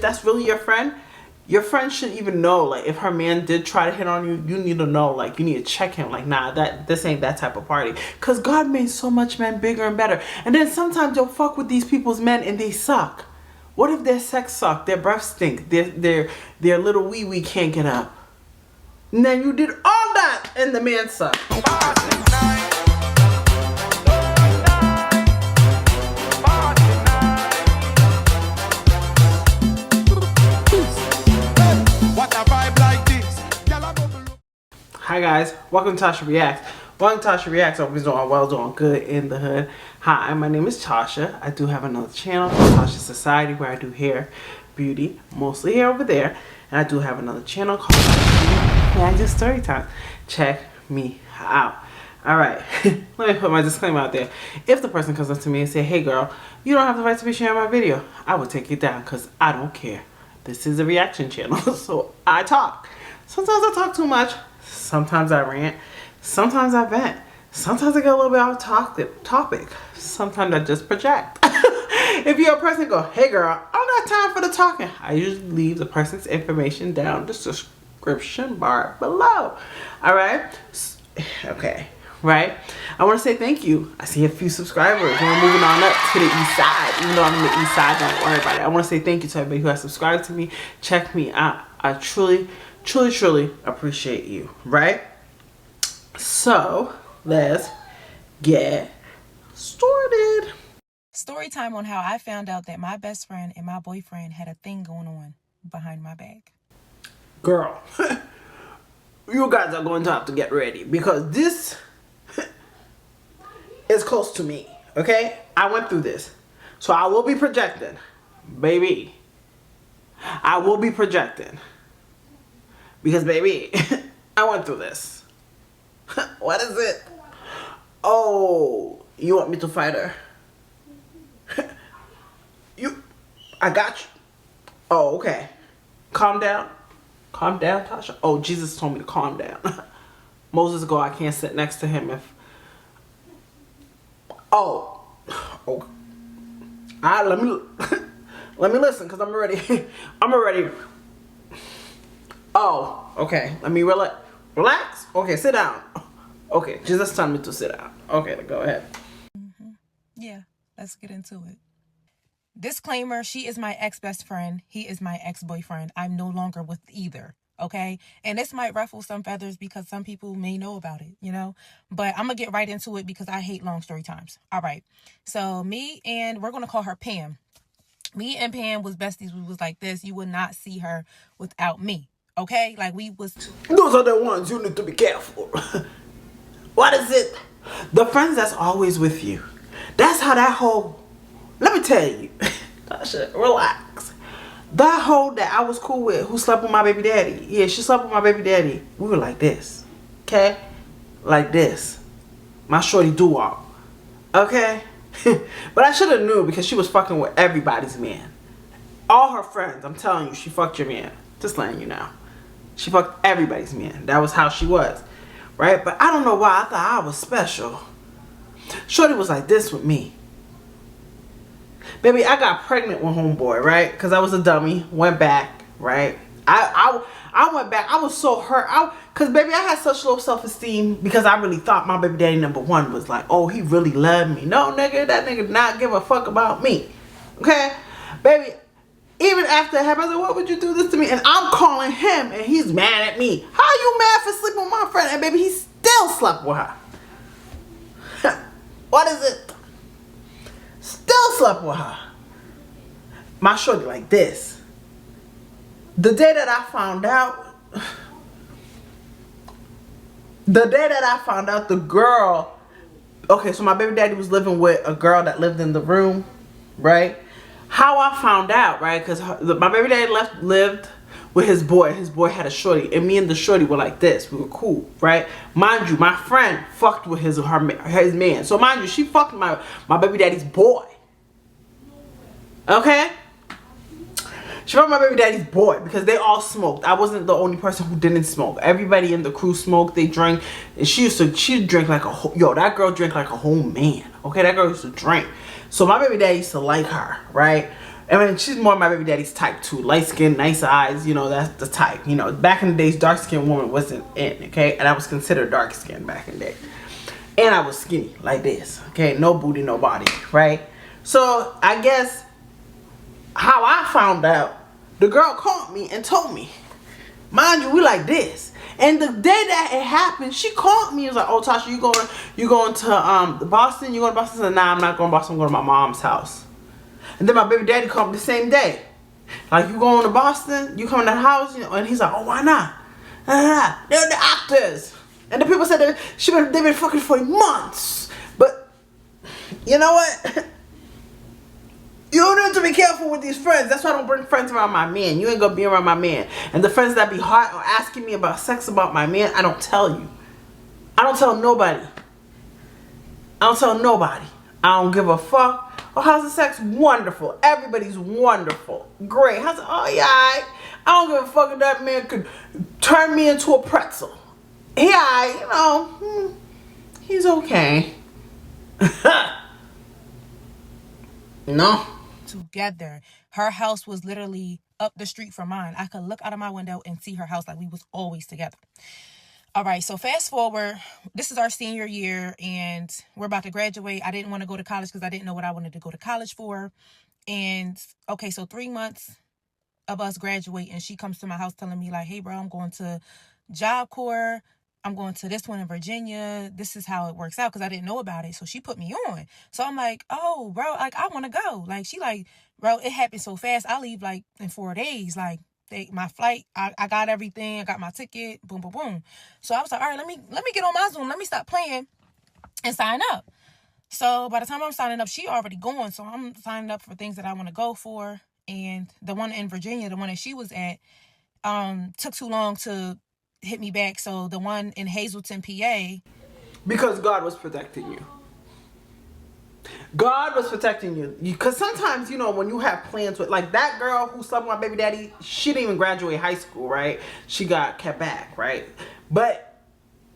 that's really your friend should even know, like, if her man did try to hit on you, you need to know, like, you need to check him, like, nah, this ain't that type of party. Because God made so much men bigger and better. And then sometimes you'll fuck with these people's men and they suck. What if their sex suck, their breath stink, their little wee can't get up? And then you did all that and the man sucked. Hi guys, welcome to Tasha Reacts. Welcome to Tasha Reacts. I hope you're doing well, doing good in the hood. Hi, my name is Tasha. I do have another channel called Tachassociety where I do hair, beauty, mostly hair over there. And I do have another channel called where I do story time. Check me out. Alright, let me put my disclaimer out there. If the person comes up to me and say, hey girl, you don't have the right to be sharing my video, I will take it down because I don't care. This is a reaction channel, so I talk. Sometimes I talk too much. Sometimes I rant, sometimes I vent, sometimes I get a little bit off topic, sometimes I just project. If you're a person go, hey girl, I don't got time for the talking, I usually leave the person's information down the description bar below. Alright? Okay. Right? I want to say thank you. I see a few subscribers. We're moving on up to the east side. Even though I'm in the east side, don't worry about it. I want to say thank you to everybody who has subscribed to me. Check me out. I truly appreciate you, right? So let's get started. Story time on how I found out that my best friend and my boyfriend had a thing going on behind my back. Girl, you guys are going to have to get ready because this is close to me, okay? I went through this. So I will be projecting, baby. I will be projecting. Because, baby, I went through this. What is it? Oh, you want me to fight her? I got you. Oh, okay. Calm down. Calm down, Tasha. Oh, Jesus told me to calm down. Moses go, I can't sit next to him if... Oh. Okay. All right, let me listen, because I'm already... I'm already... Oh, okay. Let me relax. Okay, sit down. Okay, Jesus told me to sit down. Okay, go ahead. Yeah, let's get into it. Disclaimer, she is my ex-best friend. He is my ex-boyfriend. I'm no longer with either, okay? And this might ruffle some feathers because some people may know about it, you know? But I'm going to get right into it because I hate long story times. All right. So we're going to call her Pam. Me and Pam was besties. We was like this. You would not see her without me. Okay, like we was... Those are the ones you need to be careful. What is it? The friends that's always with you. That's how that whole... Let me tell you. Tasha, relax. That whole that I was cool with, who slept with my baby daddy. Yeah, she slept with my baby daddy. We were like this. Okay? Like this. My shorty doo-wop. Okay? But I should have knew because she was fucking with everybody's man. All her friends. I'm telling you, she fucked your man. Just letting you know. She fucked everybody's man. That was how she was. Right? But I don't know why I thought I was special. Shorty was like this with me. Baby, I got pregnant with homeboy, right? Because I was a dummy. Went back, right? I went back. I was so hurt. Because, baby, I had such low self-esteem because I really thought my baby daddy #1 was like, oh, he really loved me. No, nigga, that nigga did not give a fuck about me. Okay? Baby, even after it happened, I said, what would you do this to me? And I'm calling him, and he's mad at me. How you mad for sleeping with my friend? And baby, he still slept with her. What is it? Still slept with her. My shorty like this. The day that I found out, the girl, okay, so my baby daddy was living with a girl that lived in the room, right? How I found out, right? Because my baby daddy lived with his boy. His boy had a shorty. And me and the shorty were like this. We were cool, right? Mind you, my friend fucked with his man. So mind you, she fucked my baby daddy's boy. Okay? She fucked my baby daddy's boy because they all smoked. I wasn't the only person who didn't smoke. Everybody in the crew smoked. They drank. And she'd drink like a whole... Yo, that girl drank like a whole man. Okay? That girl used to drink. So my baby daddy used to like her, right? I mean, she's more my baby daddy's type too. Light skin, nice eyes, you know, that's the type. You know, back in the days, dark skinned woman wasn't in, okay? And I was considered dark skinned back in the day. And I was skinny, like this, okay? No booty, no body, right? So, I guess how I found out, the girl called me and told me. Mind you, we like this. And the day that it happened, she called me and was like, oh, Tasha, you going to Boston? You going to Boston? I said, nah, I'm not going to Boston. I'm going to my mom's house. And then my baby daddy called me the same day. Like, you going to Boston? You coming to the house? You know, and he's like, oh, why not? They're the actors. And the people said they've been fucking for months. But, you know what? You need to be careful with these friends. That's why I don't bring friends around my man. You ain't gonna be around my man. And the friends that be hot or asking me about sex about my man, I don't tell you. I don't tell nobody. I don't tell nobody. I don't give a fuck. Oh, how's the sex? Wonderful. Everybody's wonderful. Great. How's it? Oh, yeah. I don't give a fuck if that man could turn me into a pretzel. Yeah, you know, he's okay. No. Together. Her house was literally up the street from mine. I could look out of my window and see her house, like we was always together. All right, so fast forward, this is our senior year and we're about to graduate. I didn't want to go to college because I didn't know what I wanted to go to college for. And okay, so 3 months of us graduating, she comes to my house telling me like, hey bro, I'm going to Job Corps. I'm going to this one in Virginia. This is how it works out, because I didn't know about it. So she put me on. So I'm like, oh, bro, like, I want to go. Like, she like, bro, it happened so fast. I leave like in 4 days. Like, my flight, I got everything. I got my ticket. Boom, boom, boom. So I was like, all right, let me get on my Zoom. Let me stop playing and sign up. So by the time I'm signing up, she already going. So I'm signing up for things that I want to go for. And the one in Virginia, the one that she was at, took too long to hit me back. So the one in Hazleton, PA. Because God was protecting you. God was protecting you. Because sometimes, you know, when you have plans with, like that girl who slept with my baby daddy, she didn't even graduate high school, right? She got kept back, right? But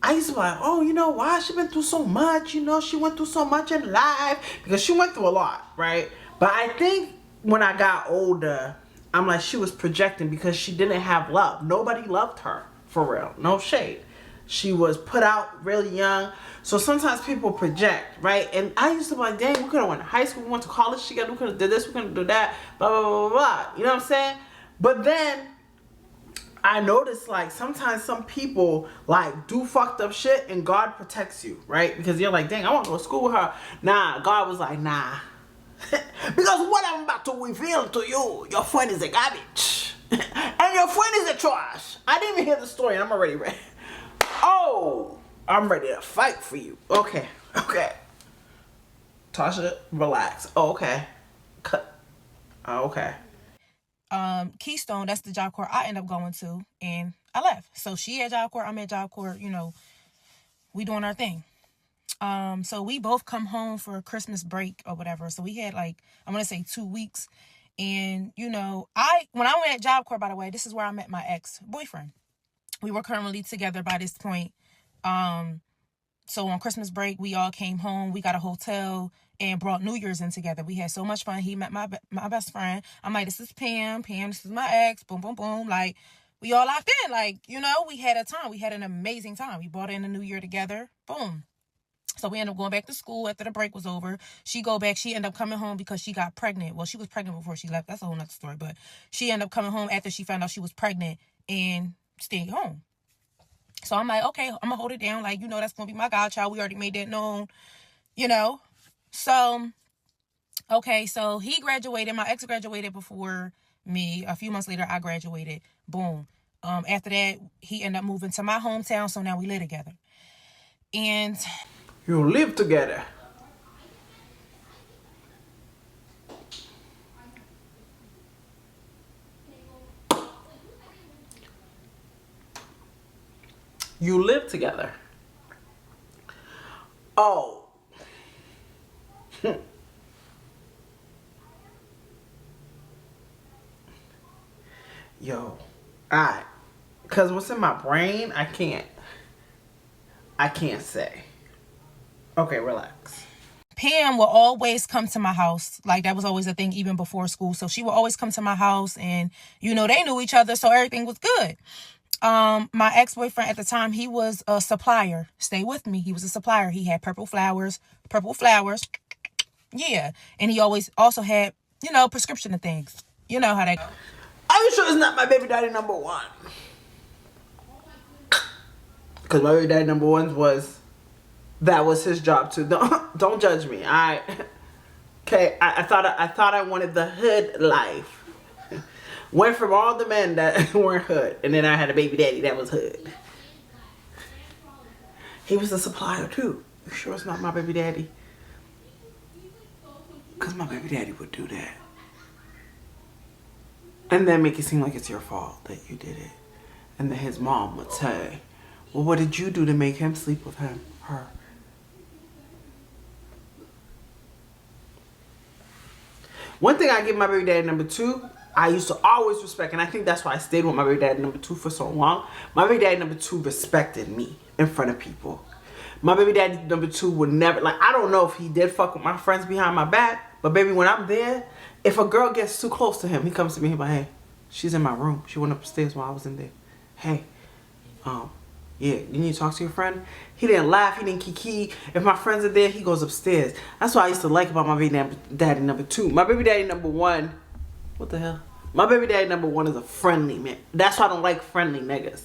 I used to be like, oh, you know why? She been through so much, you know, she went through so much in life. Because she went through a lot, right? But I think when I got older, I'm like, she was projecting because she didn't have love. Nobody loved her, for real. No shade. She was put out really young. So sometimes people project, right? And I used to be like, dang, we could have went to high school, we went to college together, we could have did this, we could have did that, blah, blah, blah, blah, blah. You know what I'm saying? But then I noticed like sometimes some people like do fucked up shit and God protects you, right? Because you're like, dang, I want to go to school with her. Nah, God was like, nah. Because what I'm about to reveal to you, your friend is a garbage. And your friend is a trash. I didn't even hear the story and I'm already ready. Oh, I'm ready to fight for you. Okay. Tasha, relax. Oh, okay. Cut. Oh, okay. Keystone, that's the Job Corps I end up going to, and I left. So she at Job Corps, I'm at Job Corps, you know, we doing our thing. So we both come home for Christmas break or whatever. So we had like, I'm going to say 2 weeks. And, you know, when I went at Job Corps, by the way, this is where I met my ex-boyfriend. We were currently together by this point. So on Christmas break, we all came home. We got a hotel and brought New Year's in together. We had so much fun. He met my best friend. I'm like, this is Pam. Pam, this is my ex. Boom, boom, boom. Like, we all locked in. Like, you know, we had a time. We had an amazing time. We brought in the New Year together. Boom. So we ended up going back to school after the break was over. She ended up coming home because she got pregnant. Well, she was pregnant before she left. That's a whole nother story. But she ended up coming home after she found out she was pregnant and stayed home. So I'm like, okay, I'm going to hold it down. Like, you know, that's going to be my godchild. We already made that known, you know. So, okay, so he graduated. My ex graduated before me. A few months later, I graduated. Boom. After that, he ended up moving to my hometown. So now we live together. And you live together. You live together. Oh. Yo. Alright. Because what's in my brain, I can't say. Okay, relax. Pam will always come to my house. Like, that was always a thing even before school. So she would always come to my house, and, you know, they knew each other, so everything was good. My ex-boyfriend at the time, he was a supplier. Stay with me. He was a supplier. He had purple flowers. Yeah. And he always also had, you know, prescription and things. You know how that goes. Are you sure it's not my baby daddy number one? Because my baby daddy number one that was his job too. Don't judge me. Okay. I thought I wanted the hood life. Went from all the men that weren't hood, and then I had a baby daddy that was hood. He was a supplier too. You sure it's not my baby daddy? Because my baby daddy would do that. And then make it seem like it's your fault that you did it. And then his mom would say, well, what did you do to make him sleep with her? One thing I give my baby daddy number two, I used to always respect, and I think that's why I stayed with my baby daddy number two for so long. My baby daddy number two respected me in front of people. My baby daddy number two would never, like, I don't know if he did fuck with my friends behind my back, but baby, when I'm there, if a girl gets too close to him, he comes to me, he's like, hey, she's in my room. She went upstairs while I was in there. Hey, yeah, you need to talk to your friend? He didn't laugh, he didn't kiki. If my friends are there, he goes upstairs. That's what I used to like about my baby daddy number two. My baby daddy number one, what the hell? My baby daddy number one is a friendly man. That's why I don't like friendly niggas.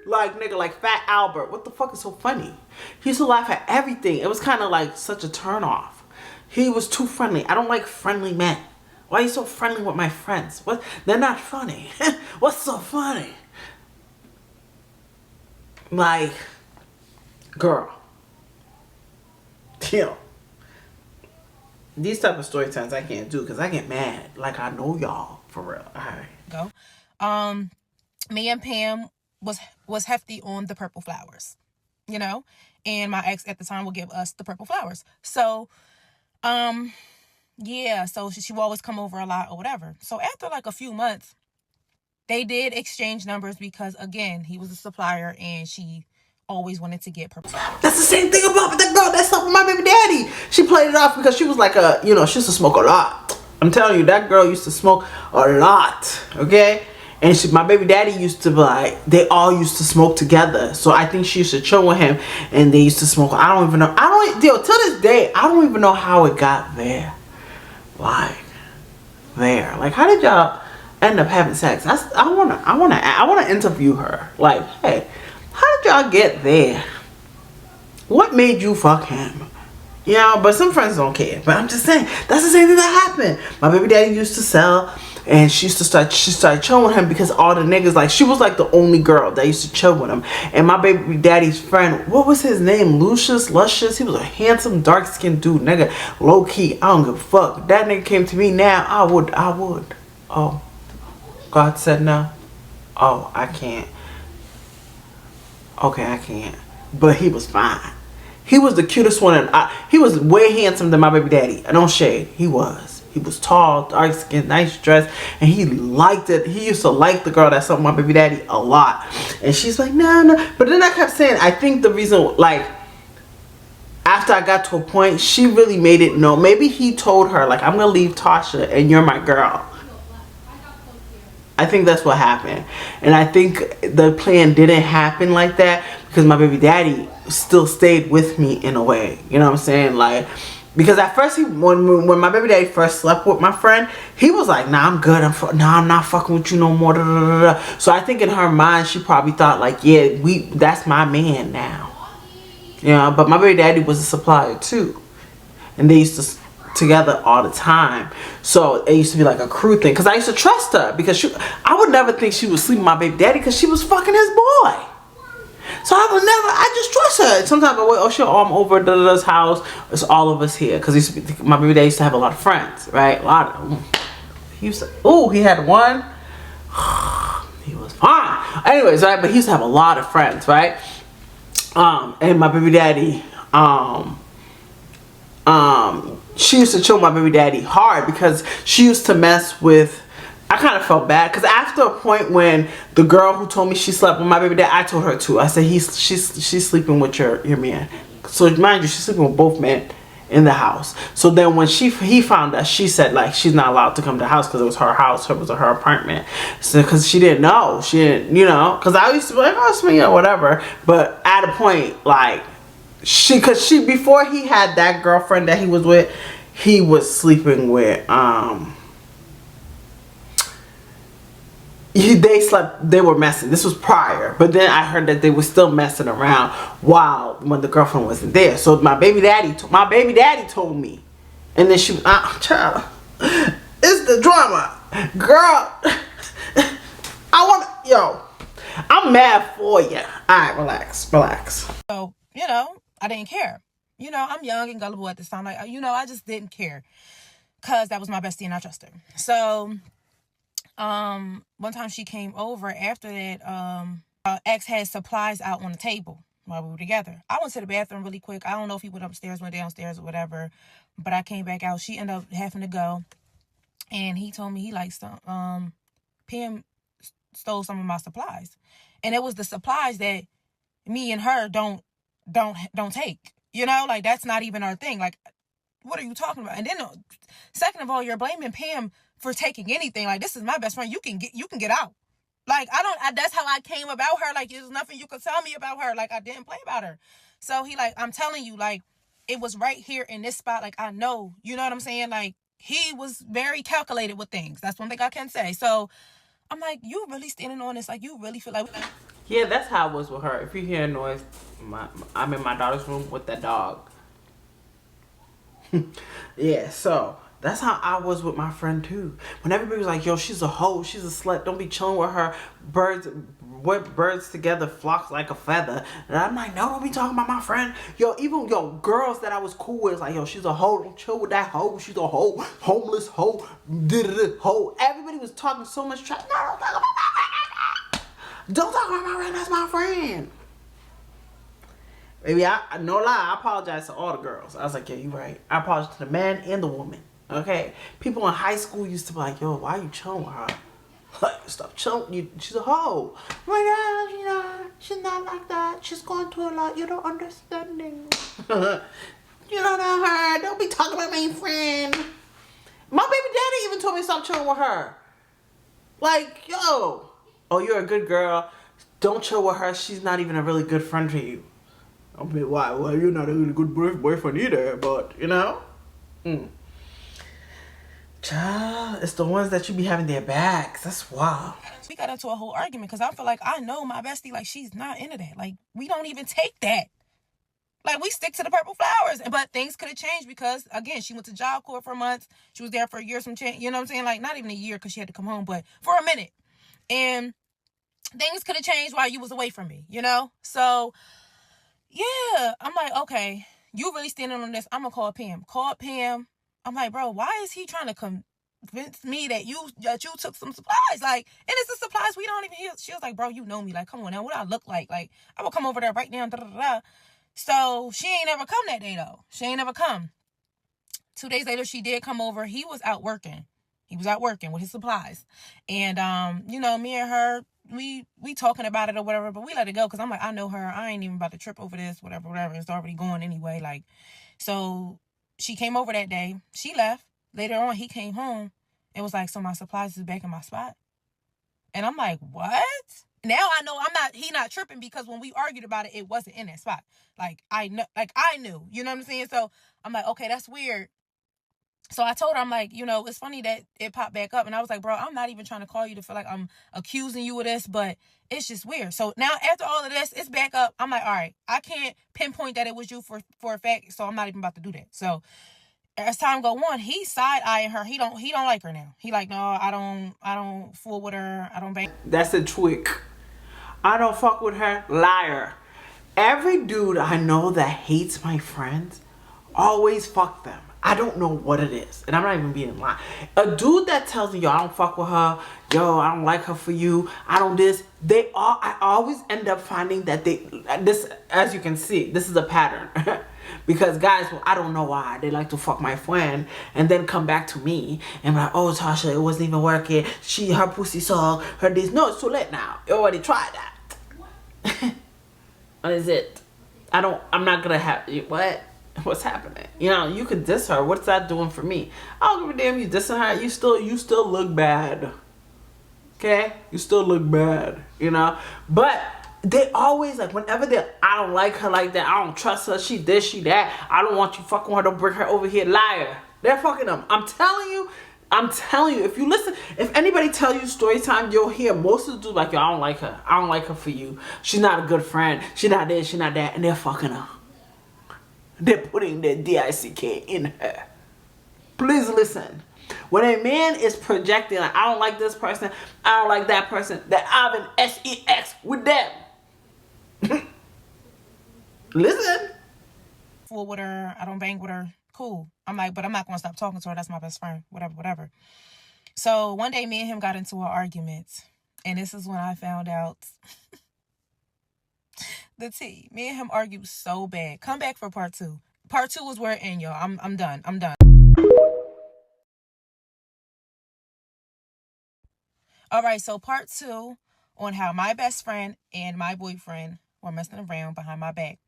Like, nigga, like Fat Albert. What the fuck is so funny? He used to laugh at everything. It was kind of like such a turn off. He was too friendly. I don't like friendly men. Why are you so friendly with my friends? What? They're not funny. What's so funny? Like, girl. Chill. These type of story times I can't do because I get mad. Like, I know y'all for real. All right. Go. Me and Pam was hefty on the purple flowers, you know, and my ex at the time would give us the purple flowers. So, yeah, so she would always come over a lot or whatever. So after like a few months, they did exchange numbers because, again, he was a supplier and she always wanted to get purple flowers. That's the same thing about that girl that slept with my baby daddy. She played it off because she was like she used to smoke a lot. I'm telling you, that girl used to smoke a lot, okay? And my baby daddy used to be like, they all used to smoke together. So I think she used to chill with him and they used to smoke. I don't even know. Till this day, I don't even know how it got there. Like, there. Like, how did y'all end up having sex? I wanna interview her. Like, hey, how did y'all get there? What made you fuck him? You know, but some friends don't care. But I'm just saying, that's the same thing that happened. My baby daddy used to sell, and she started chilling with him because all the niggas, like, she was like the only girl that used to chill with him. And my baby daddy's friend, what was his name? Luscious. He was a handsome, dark-skinned dude, nigga. Low-key, I don't give a fuck. That nigga came to me now, I would. Oh, God said no. Oh, I can't. Okay, I can't. But he was fine. He was the cutest one, and he was way handsome than my baby daddy. I don't shade. He was. He was tall, dark skin, nice dress, and he liked it. He used to like the girl that slept with my baby daddy a lot. And she's like, no. But then I kept saying, I think the reason, like, after I got to a point, she really made it known. Maybe he told her, like, I'm gonna leave Tasha and you're my girl. I think that's what happened. And I think the plan didn't happen like that because my baby daddy still stayed with me in a way. You know what I'm saying? Like, because at first, when my baby daddy first slept with my friend, he was like, nah, I'm good. I'm not fucking with you no more. Da, da, da, da. So I think in her mind, she probably thought like, yeah, that's my man now. You know, but my baby daddy was a supplier too. And they used to together all the time, so it used to be like a crew thing because I used to trust her because I would never think she would sleep with my baby daddy because she was fucking his boy. So I just trust her. Sometimes she'll over the house. It's all of us here because my baby daddy used to have a lot of friends, right? A lot of them. He had one. He was fine. Anyways, right? But he used to have a lot of friends, right? And my baby daddy, she used to chill my baby daddy hard because she used to mess with. I kind of felt bad because after a point when the girl who told me she slept with my baby dad, I told her too. I said she's sleeping with your man. So mind you, she's sleeping with both men in the house. So then when he found out, she said like she's not allowed to come to the house because it was her house, it was her apartment. So because she didn't know, because I used to be like, oh, it's me or whatever. But at a point, like because before he had that girlfriend that he was with, he was sleeping with they were messing. This was prior, but then I heard that they were still messing around when the girlfriend wasn't there. So my baby daddy told me, and then she child, it's the drama, girl. I'm mad for you. Alright, relax. So, I didn't care. I'm young and gullible at this time. Like, I just didn't care. Because that was my bestie and I trusted her. So, one time she came over after that, ex had supplies out on the table while we were together. I went to the bathroom really quick. I don't know if he went upstairs, went downstairs or whatever. But I came back out. She ended up having to go. And he told me he likes some, PM stole some of my supplies. And it was the supplies that me and her don't take. Like that's not even our thing. Like, what are you talking about? And then second of all, you're blaming Pam for taking anything. Like, this is my best friend. You can get out. Like, that's how I came about her. Like, there's nothing you could tell me about her. Like, I didn't play about her. So he like, I'm telling you, like, it was right here in this spot. Like, I know, you know what I'm saying? Like, he was very calculated with things. That's one thing I can say. So I'm like, you really standing on this? Like, you really feel like... Yeah, that's how it was with her. If you hear a noise, I'm in my daughter's room with that dog. Yeah, so that's how I was with my friend too. When everybody was like, yo, she's a hoe, she's a slut, don't be chilling with her. Birds together flocks like a feather. And I'm like, no, don't be talking about my friend. Even girls that I was cool with, like, yo, she's a hoe, don't chill with that hoe, she's a hoe, homeless hoe, hoe. Everybody was talking so much trash. No, don't talk about my friend. Don't talk about my friend, that's my friend. Baby, no lie, I apologize to all the girls. I was like, yeah, you're right. I apologize to the man and the woman. Okay? People in high school used to be like, yo, why are you chilling with her? Like, stop chilling. She's a hoe. I'm like, yeah, she's not like that. She's going through a lot. You don't understand. You don't know her. Don't be talking about my friend. My baby daddy even told me to stop chilling with her. Like, yo. Oh, you're a good girl. Don't chill with her. She's not even a really good friend for you. I mean, why? Well, you're not a really good boyfriend either, but, Child, it's the ones that you be having their backs. That's wild. We got into a whole argument because I feel like I know my bestie, like, she's not into that. Like, we don't even take that. Like, we stick to the purple flowers. But things could have changed because, again, she went to Job Corps for months. She was there for a year, some change. You know what I'm saying? Like, not even a year because she had to come home, but for a minute. And things could have changed while you was away from me, So... yeah, I'm like, okay, you really standing on this. I'm going to call Pam. Call Pam. I'm like, bro, why is he trying to convince me that you took some supplies? Like, and it's the supplies we don't even hear. She was like, bro, you know me. Like, come on now. What do I look like? Like, I will come over there right now. Da, da, da. So she ain't never come that day, though. She ain't never come. 2 days later, she did come over. He was out working. He was out working with his supplies. And, me and her, we talking about it or whatever, but we let it go because I'm like, I know her. I ain't even about to trip over this, whatever. It's already going anyway. Like, so she came over that day. She left. Later on, he came home and was like, so my supplies is back in my spot. And I'm like, what? Now I know he not tripping because when we argued about it, it wasn't in that spot. Like, I knew, you know what I'm saying? So I'm like, okay, that's weird. So I told her, I'm like, it's funny that it popped back up. And I was like, bro, I'm not even trying to call you to feel like I'm accusing you of this, but it's just weird. So now after all of this, it's back up. I'm like, all right, I can't pinpoint that it was you for a fact. So I'm not even about to do that. So as time go on, he's side-eyeing her. He don't like her now. He like, no, I don't fool with her. I don't bang. That's a tweak. I don't fuck with her. Liar. Every dude I know that hates my friends always fuck them. I don't know what it is. And I'm not even being lying. A dude that tells me, yo, I don't fuck with her. Yo, I don't like her for you. I don't this. I always end up finding that this, as you can see, this is a pattern. Because guys, well, I don't know why. They like to fuck my friend and then come back to me and be like, oh, Tasha, it wasn't even working. Her pussy song, no, it's too late now. You already tried that. What is it? I'm not gonna have what's happening. You know, you could diss her. What's that doing for me? I don't give a damn you dissing her. You still look bad. Okay? You still look bad, you know? But they always, like, whenever I don't like her like that, I don't trust her, she this, she that, I don't want you fucking with her, don't bring her over here, liar. They're fucking them. I'm telling you, if you listen, if anybody tell you story time, you'll hear most of the dudes like, yo, I don't like her. I don't like her for you. She's not a good friend. She's not this, she's not that. And they're fucking her. They're putting their DICK in her. Please listen. When a man is projecting, like, I don't like this person, I don't like that person, that I have an sex with them. Listen. Fool with her, I don't bang with her. Cool. I'm like, but I'm not gonna stop talking to her. That's my best friend. Whatever. So one day me and him got into an argument. And this is when I found out the tea. Me and him argued so bad. Come back for part 2. Part 2 is where it ends, y'all. I'm done. Alright, so part 2 on how my best friend and my boyfriend were messing around behind my back.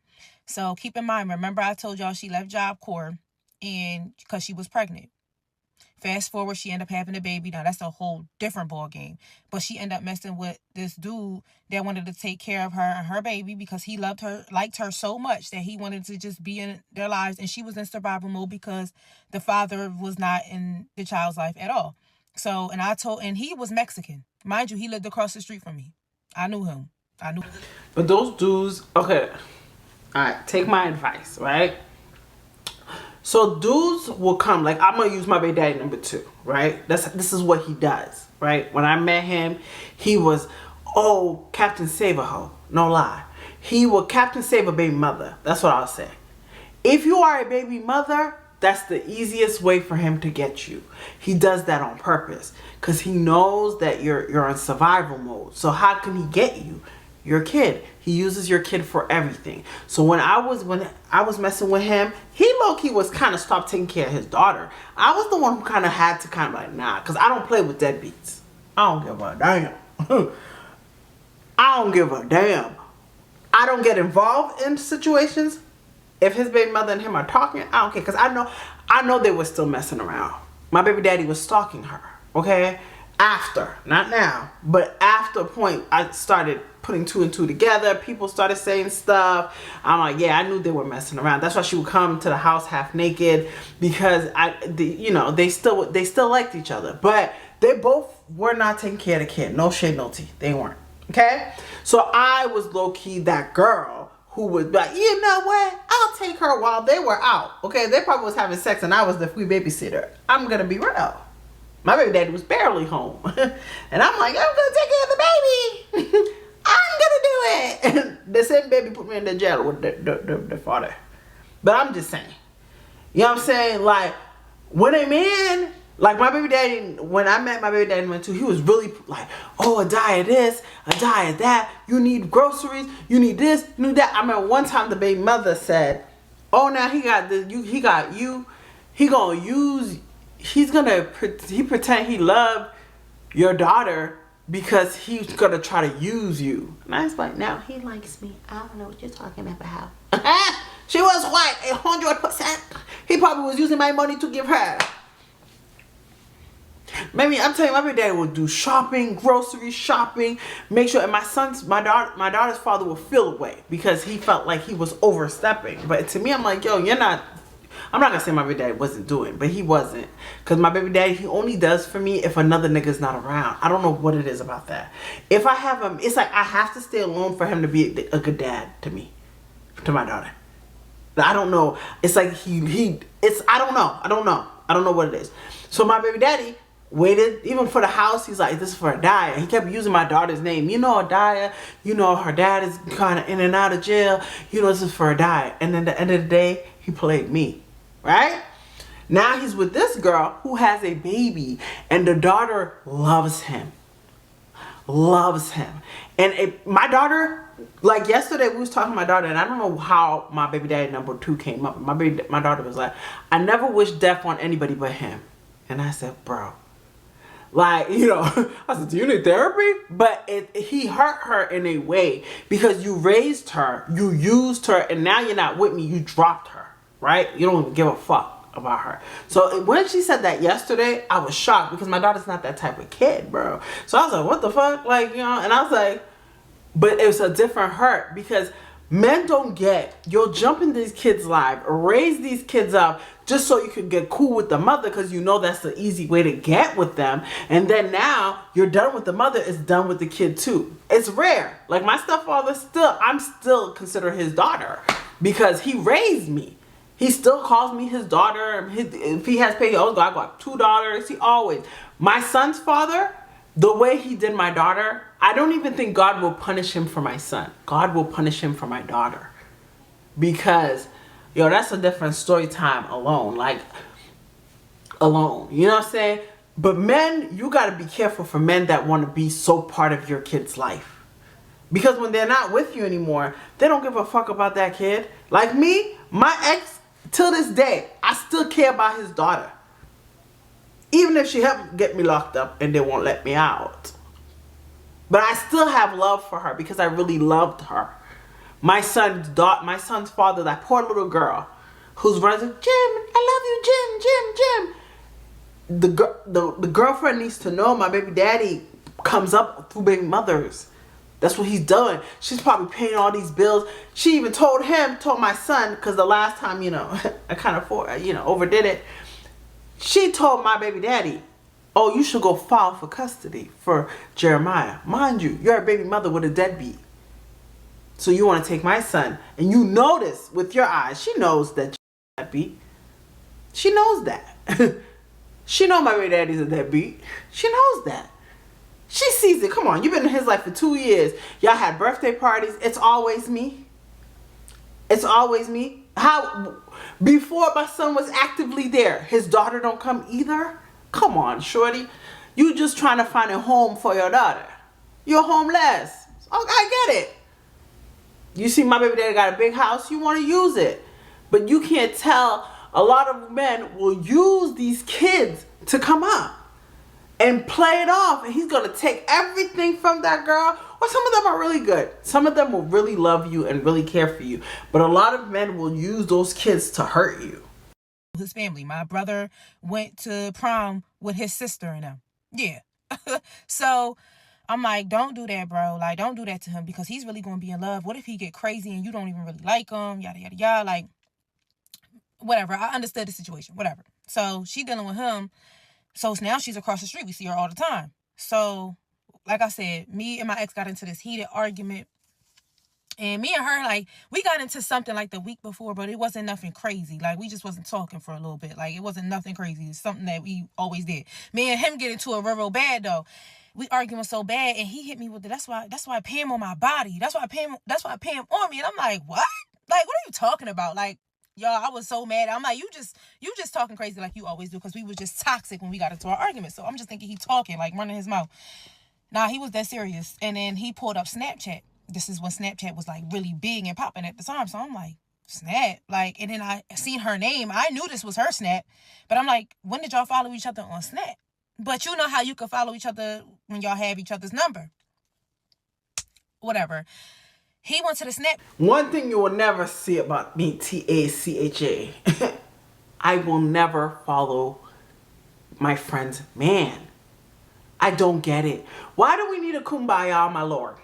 So keep in mind, remember I told y'all she left Job Corps and because she was pregnant. Fast forward, she ended up having a baby. Now that's a whole different ball game. But she ended up messing with this dude that wanted to take care of her and her baby because he liked her so much that he wanted to just be in their lives. And she was in survival mode because the father was not in the child's life at all. So, and he was Mexican. Mind you, he lived across the street from me. I knew him. But those dudes, okay. Alright, take my advice, right? So dudes will come, like, I'm gonna use my baby daddy number 2, right? This is what he does, right? When I met him, he was, Captain Save-A-Ho. No lie. He will Captain Save a baby mother. That's what I'll say. If you are a baby mother, that's the easiest way for him to get you. He does that on purpose because he knows that you're in survival mode. So how can he get you? Your kid. He uses your kid for everything. So when I was messing with him, he low-key was kind of stopped taking care of his daughter. I was the one who kind of had to kind of like, nah, because I don't play with deadbeats. I don't give a damn. I don't give a damn. I don't get involved in situations. If his baby mother and him are talking, I don't care. Because I know they were still messing around. My baby daddy was stalking her. Okay? After. Not now. But after a point, I started putting 2 and 2 together. People started saying stuff. I'm like, yeah, I knew they were messing around. That's why she would come to the house half naked. Because, they still liked each other. But they both were not taking care of the kid. No shade, no tea. They weren't. Okay? So I was low-key that girl who would be like, you know what? I'll take her while they were out. Okay, they probably was having sex and I was the free babysitter. I'm going to be real. My baby daddy was barely home. And I'm like, I'm going to take care of the baby. I'm going to do it. And the same baby put me in the jail with the father. But I'm just saying. You know what I'm saying? Like, when a man, like my baby daddy, when I met my baby daddy went to, he was really like, oh, a diet this, a diet that. You need groceries. You need this, you need that. I remember one time the baby mother said, oh, now he got this, he got you. He pretend he loved your daughter because he's gonna try to use you. And I was like, now he likes me. I don't know what you're talking about. She was white 100%. He probably was using my money to give her. Maybe I'm telling you, my baby daddy will do shopping, grocery shopping, make sure. And my daughter's father will feel away because he felt like he was overstepping. But to me, I'm like, yo, you're not. I'm not gonna say my baby daddy wasn't doing, but he wasn't. Because my baby daddy, he only does for me if another nigga's not around. I don't know what it is about that. If I have him, it's like I have to stay alone for him to be a good dad to me, to my daughter. I don't know. It's like I don't know what it is. So my baby daddy waited even for the house. He's like, this is for Adaya. He kept using my daughter's name. You know Adaya. You know her dad is kind of in and out of jail. You know this is for Adaya. And then at the end of the day, he played me. Right? Now he's with this girl who has a baby. And the daughter loves him. Loves him. And my daughter, like yesterday we was talking to my daughter, and I don't know how my baby daddy number 2 came up. My daughter was like, I never wish death on anybody but him. And I said, bro, Like, you know, I said, do you need therapy? But he hurt her in a way because you raised her, you used her, and now you're not with me. You dropped her, right? You don't give a fuck about her. So when she said that yesterday, I was shocked because my daughter's not that type of kid, bro. So I was like, what the fuck? Like, you know, and I was like, but it was a different hurt because men don't get, you'll jump in these kids' lives, raise these kids up just so you can get cool with the mother because you know that's the easy way to get with them. And then now you're done with the mother, it's done with the kid too. It's rare. Like my stepfather I'm still consider his daughter because he raised me. He still calls me his daughter. If he has paid, I got $2. He always. My son's father, the way he did my daughter, I don't even think God will punish him for my son. God will punish him for my daughter. Because, yo, that's a different story time alone. Like, alone. You know what I'm saying? But men, you got to be careful for men that want to be so part of your kid's life. Because when they're not with you anymore, they don't give a fuck about that kid. Like me, my ex, till this day, I still care about his daughter. Even if she helped get me locked up and they won't let me out. But I still have love for her because I really loved her. My son's father, that poor little girl who's running, Jim, I love you, Jim. The girlfriend needs to know my baby daddy comes up through baby mothers. That's what he's doing. She's probably paying all these bills. She even told my son, because the last time, you know, I kind of, overdid it. She told my baby daddy, oh, you should go file for custody for Jeremiah. Mind you, you're a baby mother with a deadbeat. So you want to take my son. And you notice with your eyes, she knows that you're a deadbeat. She knows that. She knows my baby daddy's a deadbeat. She knows that. She sees it. Come on, you've been in his life for 2 years. Y'all had birthday parties. It's always me. It's always me. How, before my son was actively there, his daughter don't come either? Come on, shorty. You just trying to find a home for your daughter. You're homeless. Oh, I get it. You see my baby daddy got a big house. You want to use it. But you can't tell. A lot of men will use these kids to come up and play it off, and he's gonna take everything from that girl. Or some of them are really good. Some of them will really love you and really care for you. But a lot of men will use those kids to hurt you. His family. My brother went to prom with his sister and them. Yeah. So I'm like, don't do that, bro. Like, don't do that to him because he's really gonna be in love. What if he get crazy and you don't even really like him? Yada yada yada. Like, whatever. I understood the situation. Whatever. So she dealing with him. So now she's across the street. We see her all the time. So, like I said, me and my ex got into this heated argument. And me and her, like, we got into something like the week before, but it wasn't nothing crazy. Like, we just wasn't talking for a little bit. Like, it wasn't nothing crazy. It's something that we always did. Me and him get into it real bad, though. We arguing so bad, and he hit me with it. That's why I pay him on my body. That's why I pay him on me. And I'm like, what? Like, what are you talking about? Like, y'all, I was so mad. I'm like, you just talking crazy like you always do, because we was just toxic when we got into our argument. So I'm just thinking he talking, like running his mouth. Nah, he was that serious. And then he pulled up Snapchat. This is when Snapchat was like really big and popping at the time. So I'm like, Snap? Like, and then I seen her name. I knew this was her Snap. But I'm like, when did y'all follow each other on Snap? But you know how you can follow each other when y'all have each other's number. Whatever. He went to the Snap. One thing you will never see about me, TACHA, I will never follow my friend's man. I don't get it. Why do we need a kumbaya, my lord?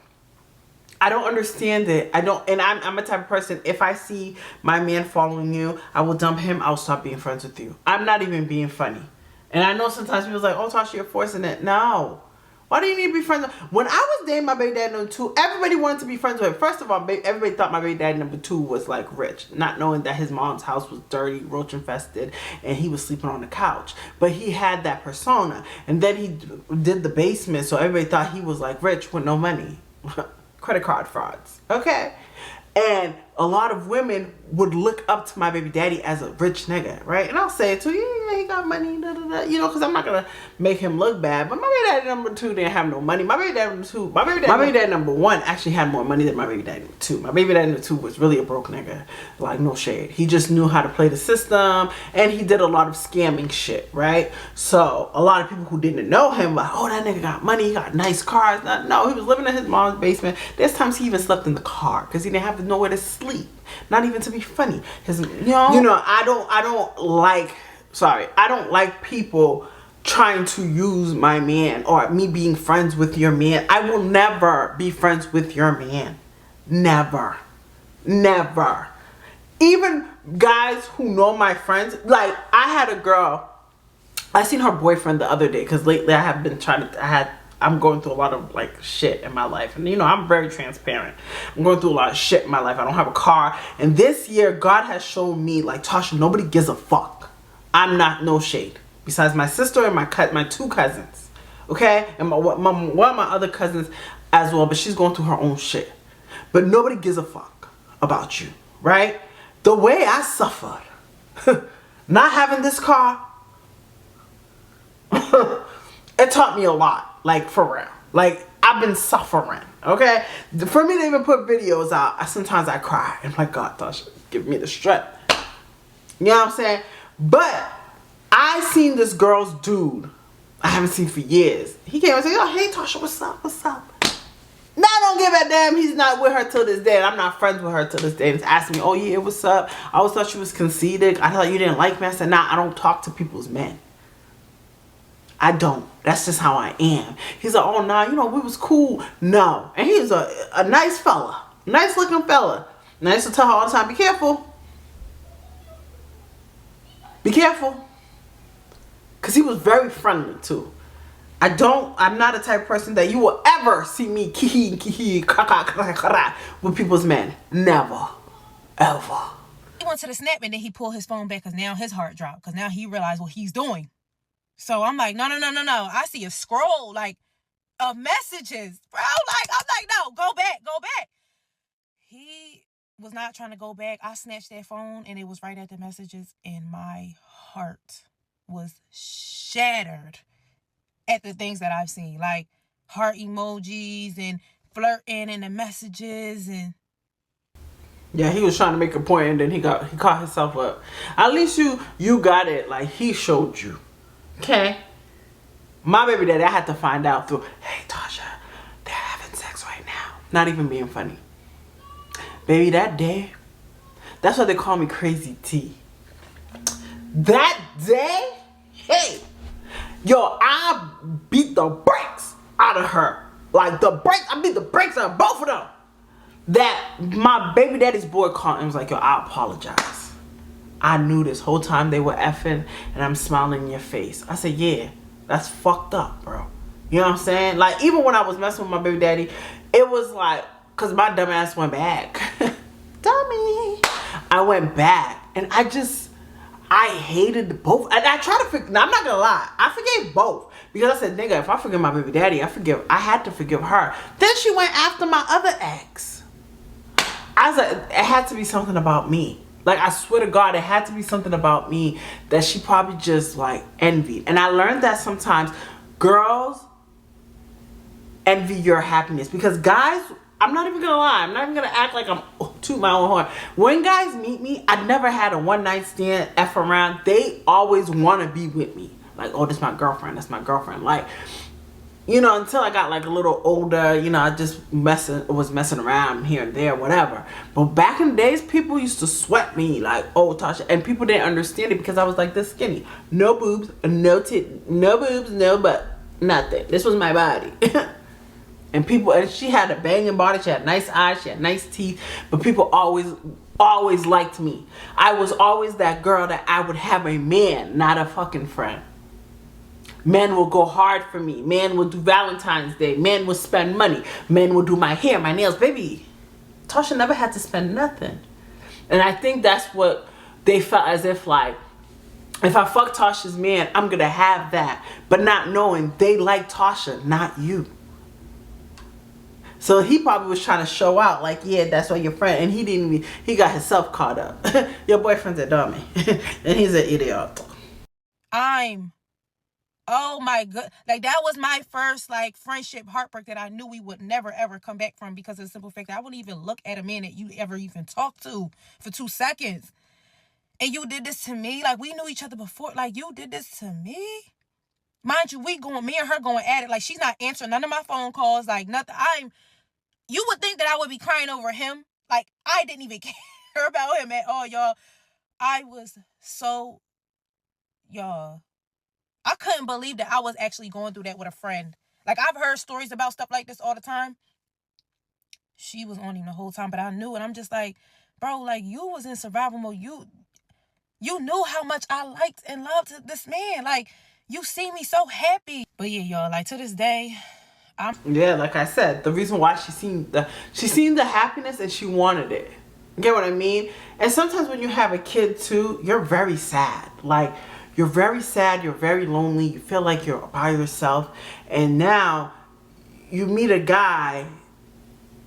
I don't understand it. I'm a type of person, if I see my man following you, I will dump him, I'll stop being friends with you. I'm not even being funny. And I know sometimes people's like, oh, Tasha, you're forcing it. No. Why do you need to be friends with? When I was dating my baby daddy number 2, everybody wanted to be friends with him. First of all, everybody thought my baby daddy number 2 was like rich, not knowing that his mom's house was dirty, roach infested, and he was sleeping on the couch. But he had that persona. And then he did the basement, so everybody thought he was like rich with no money. Credit card frauds. Okay. And a lot of women would look up to my baby daddy as a rich nigga, right? And I'll say it to you, yeah, he got money, da, da, da, you know, because I'm not gonna make him look bad. But my baby daddy number 2 didn't have no money. My baby daddy number 1 actually had more money than my baby daddy number 2. My baby daddy number 2 was really a broke nigga, like no shade. He just knew how to play the system, and he did a lot of scamming shit, right? So a lot of people who didn't know him, like, oh, that nigga got money, he got nice cars. No, he was living in his mom's basement. There's times he even slept in the car because he didn't have nowhere to sleep. Not even to be funny. I don't like people trying to use my man or me being friends with your man. I will never be friends with your man. Never. Never. Even guys who know my friends, like I had a girl, I seen her boyfriend the other day because lately I'm going through a lot of like shit in my life, and I'm very transparent. I'm going through a lot of shit in my life. I don't have a car, and this year God has shown me, like, Tasha, nobody gives a fuck. I'm not no shade. Besides my sister and my 2 cousins, okay, and one of my other cousins as well, but she's going through her own shit. But nobody gives a fuck about you, right? The way I suffered, not having this car, it taught me a lot. Like, for real. Like, I've been suffering, okay? For me to even put videos out, sometimes I cry. I'm like, God, Tasha, give me the strength. You know what I'm saying? But I seen this girl's dude I haven't seen for years. He came and said, oh, hey, Tasha, what's up? What's up? Now I don't give a damn. He's not with her till this day. And I'm not friends with her till this day. And he's asking me, oh, yeah, what's up? I always thought you was conceited. I thought you didn't like me. I said, nah, I don't talk to people's men. I don't. That's just how I am. He's like, oh, nah, we was cool. No. And he's a nice fella. Nice looking fella. And I used to tell her all the time, be careful. Be careful. Because he was very friendly, too. I'm not a type of person that you will ever see me with people's men. Never. Ever. He went to the snap and then he pulled his phone back because now his heart dropped. Because now he realized what he's doing. So I'm like, no. I see a scroll, like, of messages, bro. Like, I'm like, no, go back. He was not trying to go back. I snatched that phone, and it was right at the messages, and my heart was shattered at the things that I've seen, like heart emojis and flirting in the messages and. Yeah, he was trying to make a point, and then he caught himself up. At least you got it. Like, he showed you. Okay, my baby daddy, I had to find out through, hey, Tasha, they're having sex right now. Not even being funny. Baby, that day, that's why they call me Crazy T. That day, hey, yo, I beat the brakes out of her. Like, I beat the brakes out of both of them. That my baby daddy's boy called and was like, yo, I apologize. I knew this whole time they were effing, and I'm smiling in your face. I said, yeah, that's fucked up, bro. You know what I'm saying? Like, even when I was messing with my baby daddy, it was like, because my dumb ass went back. Dummy. I went back, and I hated both. And I tried to forgive. Now, I'm not going to lie. I forgave both. Because I said, nigga, if I forgive my baby daddy, I had to forgive her. Then she went after my other ex. I was like, it had to be something about me. Like, I swear to God, it had to be something about me that she probably just, like, envied. And I learned that sometimes girls envy your happiness. Because guys, I'm not even going to lie. I'm not even going to act like I'm toot my own horn. When guys meet me, I never had a one-night stand, F around. They always want to be with me. Like, oh, this is my girlfriend. That's my girlfriend. Like, until I got like a little older, I just was messing around here and there, whatever. But back in the days, people used to sweat me like, oh, Tasha, and people didn't understand it because I was like this skinny. No boobs, no boobs, no butt, nothing. This was my body. And she had a banging body, she had nice eyes, she had nice teeth, but people always liked me. I was always that girl that I would have a man, not a fucking friend. Men will go hard for me. Men will do Valentine's Day. Men will spend money. Men will do my hair, my nails. Baby, Tasha never had to spend nothing. And I think that's what they felt, as if like, if I fuck Tasha's man, I'm going to have that. But not knowing they like Tasha, not you. So he probably was trying to show out, like, yeah, that's why your friend, and he didn't even, he got himself caught up. Your boyfriend's a dummy, and he's an idiot. Oh my god, like that was my first like friendship heartbreak that I knew we would never ever come back from, because of the simple fact that I wouldn't even look at a man that you ever even talked to for 2 seconds. And you did this to me? Like, we knew each other before. Like, you did this to me? Mind you, me and her going at it. Like, she's not answering none of my phone calls. Like, nothing. You would think that I would be crying over him. Like, I didn't even care about him at all, y'all. I was so, y'all. I couldn't believe that I was actually going through that with a friend. Like, I've heard stories about stuff like this all the time. She was on him the whole time, but I knew it. I'm just like, bro, like, you was in survival mode. You knew how much I liked and loved this man. Like, you see me so happy. But yeah, y'all, like, to this day, Yeah, like I said, the reason why she seen the happiness and she wanted it. You get what I mean? And sometimes when you have a kid too, you're very sad. Like, you're very sad, you're very lonely, you feel like you're by yourself. And now you meet a guy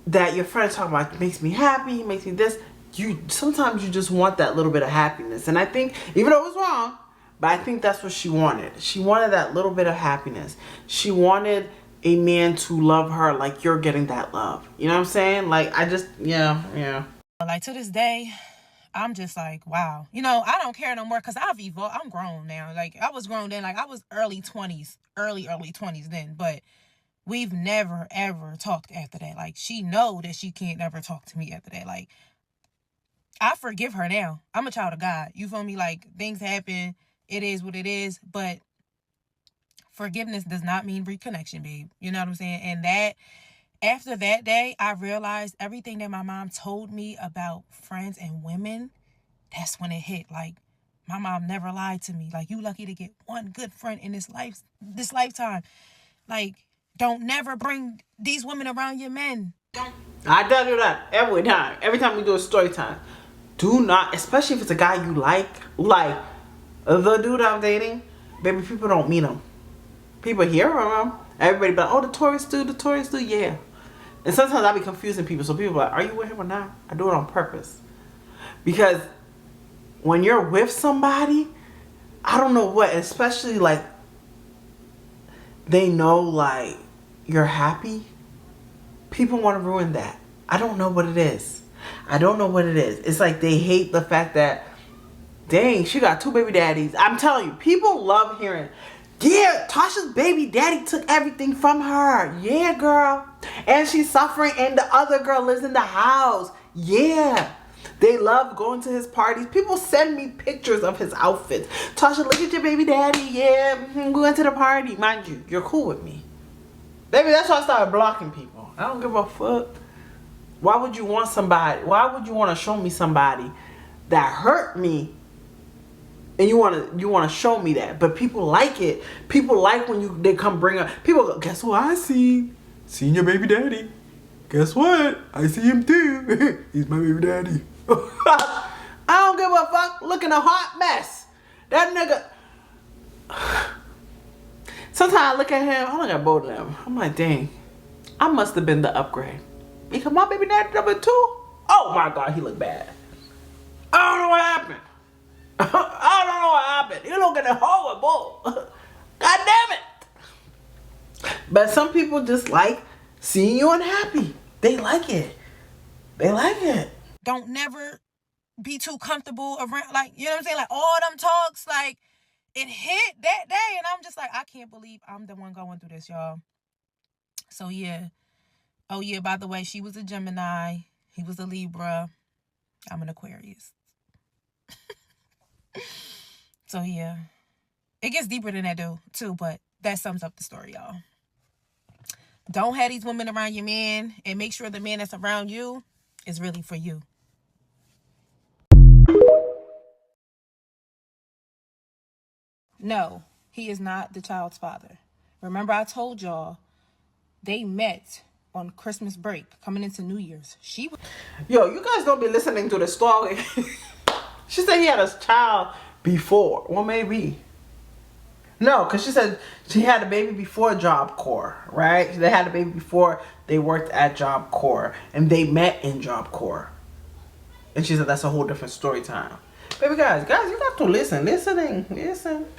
that your friends talk about, makes me happy, he makes me this. Sometimes you just want that little bit of happiness. And I think, even though it was wrong, but I think that's what she wanted. She wanted that little bit of happiness. She wanted a man to love her like you're getting that love. You know what I'm saying? Like, yeah. like, to this day, I'm just like, wow. You know, I don't care no more because I've evolved. I'm grown now. Like, I was grown then. Like, I was early 20s then. But we've never, ever talked after that. Like, she know that she can't never talk to me after that. Like, I forgive her now. I'm a child of God. You feel me? Like, things happen. It is what it is. But forgiveness does not mean reconnection, babe. You know what I'm saying? And that, after that day, I realized everything that my mom told me about friends and women, that's when it hit. Like, my mom never lied to me. Like, you lucky to get one good friend in this lifetime. Like, don't never bring these women around your men. I tell you that every time. Every time we do a story time. Do not, especially if it's a guy you like the dude I'm dating, baby, people don't meet him. People hear from him. Everybody be like, oh, the tourist dude, yeah. And sometimes I be confusing people. So people are like, are you with him or not? I do it on purpose. Because when you're with somebody, I don't know what, especially like, they know like you're happy. People want to ruin that. I don't know what it is. It's like they hate the fact that, dang, she got 2 baby daddies. I'm telling you, people love hearing, yeah, Tasha's baby daddy took everything from her. Yeah, girl. And she's suffering and the other girl lives in the house. Yeah. They love going to his parties. People send me pictures of his outfits. Tasha, look at your baby daddy. Yeah, we went to the party. Mind you, you're cool with me. Baby, that's why I started blocking people. I don't give a fuck. Why would you want to show me somebody that hurt me? And you want to show me that, but people like it. People like when they come bring up. People go, guess what I seen? Seen your baby daddy. Guess what? I see him too. He's my baby daddy. I don't give a fuck. Looking a hot mess. That nigga. Sometimes I look at him. I look at both of them. I'm like, dang, I must have been the upgrade. Because my baby daddy number 2. Oh my God, he look bad. I don't know what happened. I don't know what happened. You look at the horrible. God damn it. But some people just like seeing you unhappy. They like it. Don't never be too comfortable around, like, you know what I'm saying? Like, all them talks, like, it hit that day. And I'm just like, I can't believe I'm the one going through this, y'all. So, yeah. Oh, yeah, by the way, she was a Gemini. He was a Libra. I'm an Aquarius. So, yeah. It gets deeper than that, though, too, but that sums up the story, y'all. Don't have these women around your man, and make sure the man that's around you is really for you. No, he is not the child's father. Remember, I told y'all they met on Christmas break, coming into New Year's. Yo, you guys don't be listening to the story. She said he had a child before. Well, maybe. No, because she said she had a baby before Job Corps, right? They had a baby before they worked at Job Corps, and they met in Job Corps. And she said that's a whole different story time. Baby guys, you got to listen. Listen.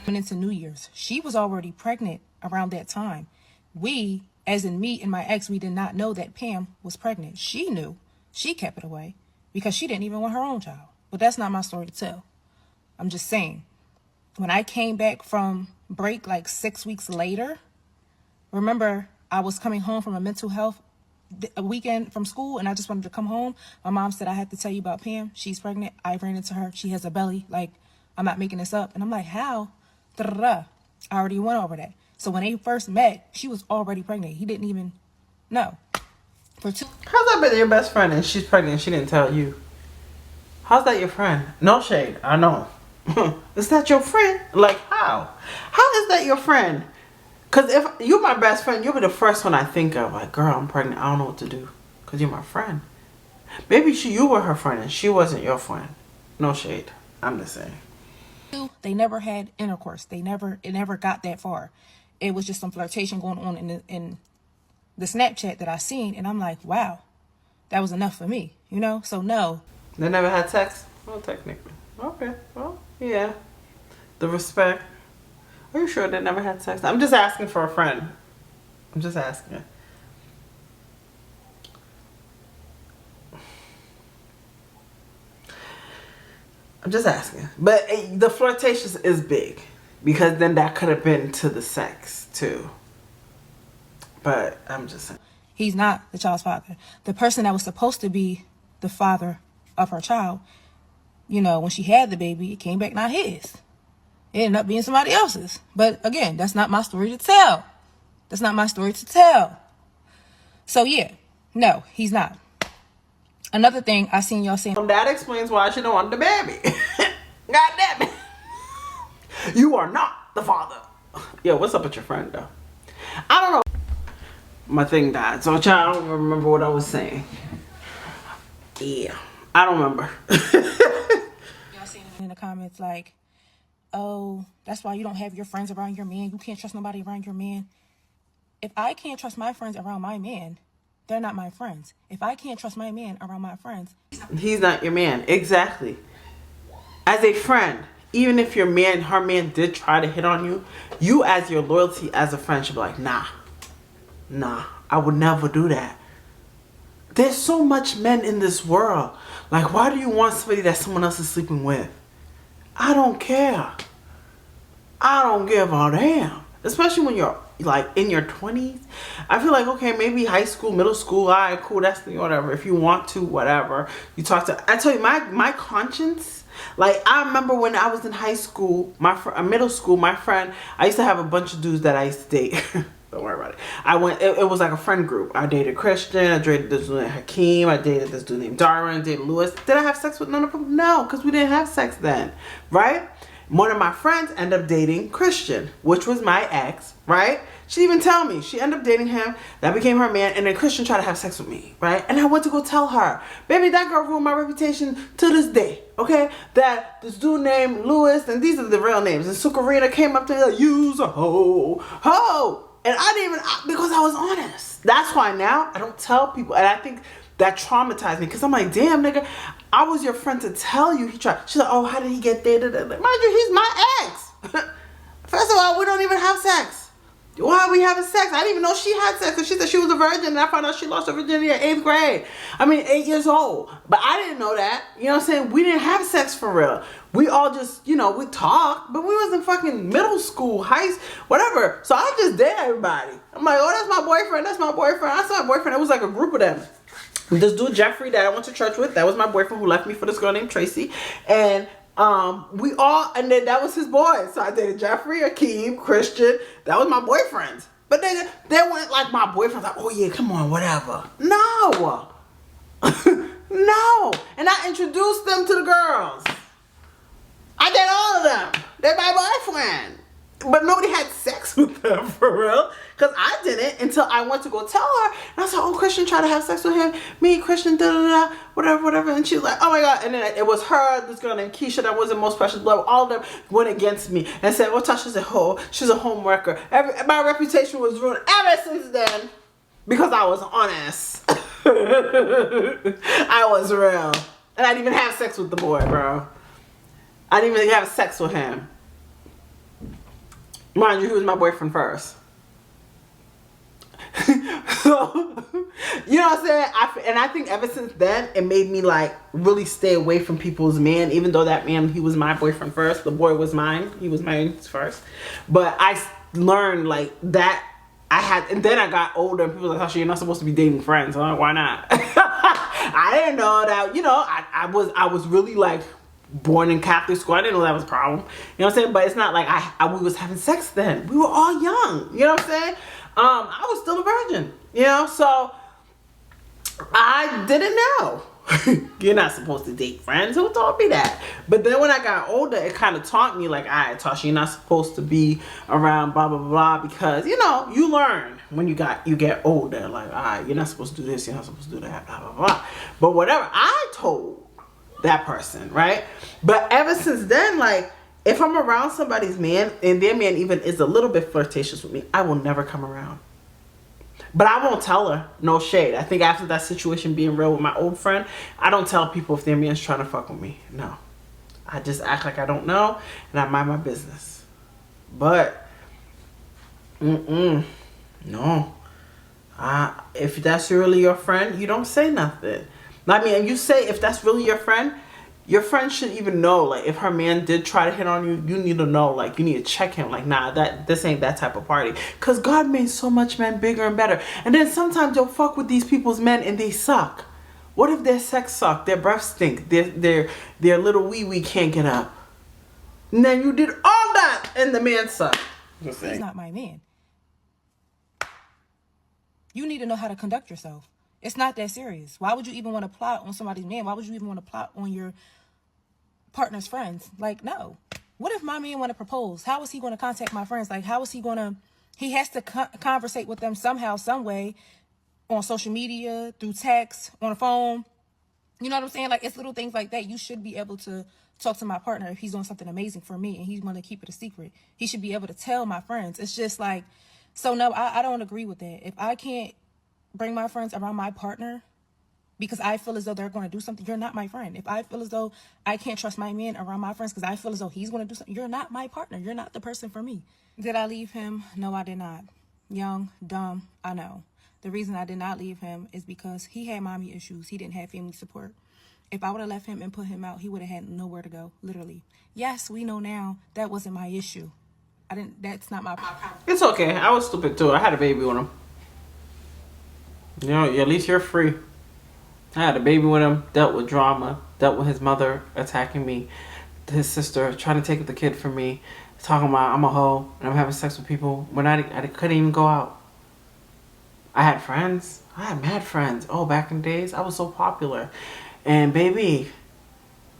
Went into New Year's. She was already pregnant around that time. We, as in me and my ex, we did not know that Pam was pregnant. She knew. She kept it away because she didn't even want her own child. But that's not my story to tell. I'm just saying, when I came back from break like 6 weeks later, remember I was coming home from a mental health a weekend from school, and I just wanted to come home. My mom said, I have to tell you about Pam. She's pregnant. I ran into her. She has a belly. Like, I'm not making this up. And I'm like, how? Da-da-da. I already went over that. So when they first met, she was already pregnant. He didn't even know. How's that been your best friend and she's pregnant and she didn't tell you? How's that your friend? No shade. I know. Is that your friend? Like, how? How is that your friend? Because if you're my best friend, you'll be the first one I think of. Like, girl, I'm pregnant. I don't know what to do. Because you're my friend. Maybe you were her friend and she wasn't your friend. No shade. I'm just saying. They never had intercourse. It never got that far. It was just some flirtation going on in the Snapchat that I seen. And I'm like, wow, that was enough for me. You know? So no. They never had sex? Well, technically. Okay. Well, yeah. The respect. Are you sure they never had sex? I'm just asking for a friend. I'm just asking. I'm just asking. But the flirtation is big. Because then that could have been to the sex, too. But I'm just saying. He's not the child's father. The person that was supposed to be the father of her child, you know, when she had the baby, it came back not his. It ended up being somebody else's. But again, that's not my story to tell. That's not my story to tell. So yeah, no, he's not. Another thing I seen y'all saying. That explains why she don't want the baby. God damn it. You are not the father. Yo, what's up with your friend though? I don't know. My thing died, so I don't remember what I was saying. Yeah, I don't remember. Y'all seen in the comments like, oh, that's why you don't have your friends around your man. You can't trust nobody around your man. If I can't trust my friends around my man, they're not my friends. If I can't trust my man around my friends, he's not your man. Exactly. As a friend, even if her man did try to hit on you, you as your loyalty as a friend should be like, nah, I would never do that. There's so much men in this world. Like, why do you want somebody that someone else is sleeping with? I don't care. I don't give a damn. Especially when you're like in your 20s. I feel like, okay, maybe high school, middle school, all right, cool, that's the whatever. If you want to, whatever. You talk to, I tell you, my conscience, like, I remember when I was in high school, middle school, my friend, I used to have a bunch of dudes that I used to date. Don't worry about it. It was like a friend group. I dated Christian, I dated this dude named Hakeem, I dated this dude named Darwin, I dated Lewis. Did I have sex with none of them? No, because we didn't have sex then, right? One of my friends ended up dating Christian, which was my ex, right? She didn't even tell me. She ended up dating him. That became her man. And then Christian tried to have sex with me, right? And I went to go tell her. Baby, that girl ruined my reputation to this day, okay? That this dude named Lewis, and these are the real names. And Sukarina came up to me like, you's a hoe. And I didn't even, because I was honest. That's why now I don't tell people. And I think that traumatized me. Because I'm like, damn, nigga, I was your friend to tell you he tried. She's like, oh, how did he get dated? Mind you, he's my ex. First of all, we don't even have sex. Why are we having sex? I didn't even know she had sex because she said she was a virgin and I found out she lost her virginity at 8th grade. I mean, 8 years old. But I didn't know that. You know what I'm saying? We didn't have sex for real. We all just, you know, we talked, but we wasn't fucking middle school, high school, whatever. So I just dated everybody. I'm like, oh, that's my boyfriend. That's my boyfriend. That's my boyfriend. It was like a group of them. This dude, Jeffrey, that I went to church with, that was my boyfriend who left me for this girl named Tracy. And we all, and then that was his boy. So I dated Jeffrey, Akeem, Christian. That was my boyfriends. But they weren't like my boyfriends, like, oh yeah, come on, whatever. No. No. And I introduced them to the girls. I did all of them. They're my boyfriend. But nobody had sex with her for real. Because I didn't until I went to go tell her. And I said, oh, Christian tried to have sex with him. Me, Christian, da da da, whatever, whatever. And she was like, oh my God. And then it was her, this girl named Keisha that was the most precious blood. All of them went against me and said, well, Tasha's a hoe. She's a home wrecker. My reputation was ruined ever since then. Because I was honest. I was real. And I didn't even have sex with the boy, bro. I didn't even have sex with him. Mind you, he was my boyfriend first. So, you know what I'm saying? I think ever since then, it made me like really stay away from people's men. Even though that man, he was my boyfriend first. The boy was mine. He was mine first. But I learned like that. And then I got older and people were like, oh, you're not supposed to be dating friends. I'm like, why not? I didn't know that, you know, I was really like born in Catholic school. I didn't know that was a problem. You know what I'm saying? But it's not like we was having sex then. We were all young. You know what I'm saying? I was still a virgin. You know? So I didn't know. You're not supposed to date friends. Who told me that? But then when I got older, it kind of taught me like, all right, Tasha, you're not supposed to be around blah, blah, blah, because, you know, you learn when you get older. Like, all right, you're not supposed to do this. You're not supposed to do that, blah, blah, blah. But whatever, I told that person, right? But ever since then, like, if I'm around somebody's man and their man even is a little bit flirtatious with me, I will never come around. But I won't tell her. No shade. I think after that situation being real with my old friend, I don't tell people if their man's trying to fuck with me. No. I just act like I don't know and I mind my business. But, no. If that's really your friend, you don't say nothing. I mean, you say if that's really your friend should even know, like, if her man did try to hit on you, you need to know, like, you need to check him, like, nah, this ain't that type of party, because God made so much men bigger and better. And then sometimes you'll fuck with these people's men and they suck. What if their sex suck, their breath stink, their little wee can't get up, and then you did all that and the man sucked? He's not my man. You need to know how to conduct yourself. It's not that serious. Why would you even want to plot on somebody's man? Why would you even want to plot on your partner's friends? Like, no. What if my man want to propose? How is he going to contact my friends? Like, how is he going to... He has to conversate with them somehow, some way, on social media, through text, on the phone. You know what I'm saying? Like, it's little things like that. You should be able to talk to my partner if he's doing something amazing for me and he's going to keep it a secret. He should be able to tell my friends. It's just like... So, no, I don't agree with that. If I can't bring my friends around my partner because I feel as though they're going to do something, you're not my friend. If I feel as though I can't trust my man around my friends because I feel as though he's going to do something, you're not my partner. You're not the person for me. Did I leave him? No, I did not. Young, dumb, I know. The reason I did not leave him is because he had mommy issues. He didn't have family support. If I would have left him and put him out, he would have had nowhere to go, literally. Yes, we know now that wasn't my issue. That's not my problem. It's okay. I was stupid too. I had a baby with him. You know, at least you're free. I had a baby with him, dealt with drama, dealt with his mother attacking me, his sister trying to take the kid from me, talking about I'm a hoe and I'm having sex with people when I couldn't even go out. I had friends. I had mad friends. Oh, back in the days, I was so popular. And baby,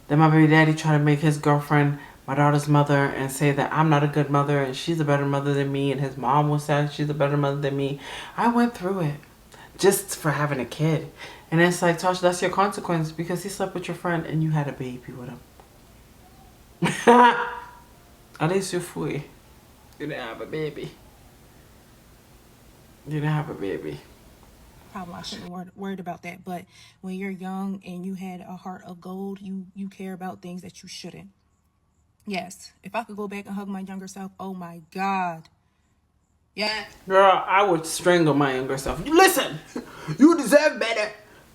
then my baby daddy tried to make his girlfriend my daughter's mother and say that I'm not a good mother and she's a better mother than me, and his mom was saying she's a better mother than me. I went through it just for having a kid. And it's like, Tasha, that's your consequence because he slept with your friend and you had a baby with him. At least you're free. You didn't have a baby. You didn't have a baby. Problem. I shouldn't be worried about that. But when you're young and you had a heart of gold, you care about things that you shouldn't. Yes, if I could go back and hug my younger self, oh my God. Yeah. Girl, I would strangle my younger self. Listen, you deserve better.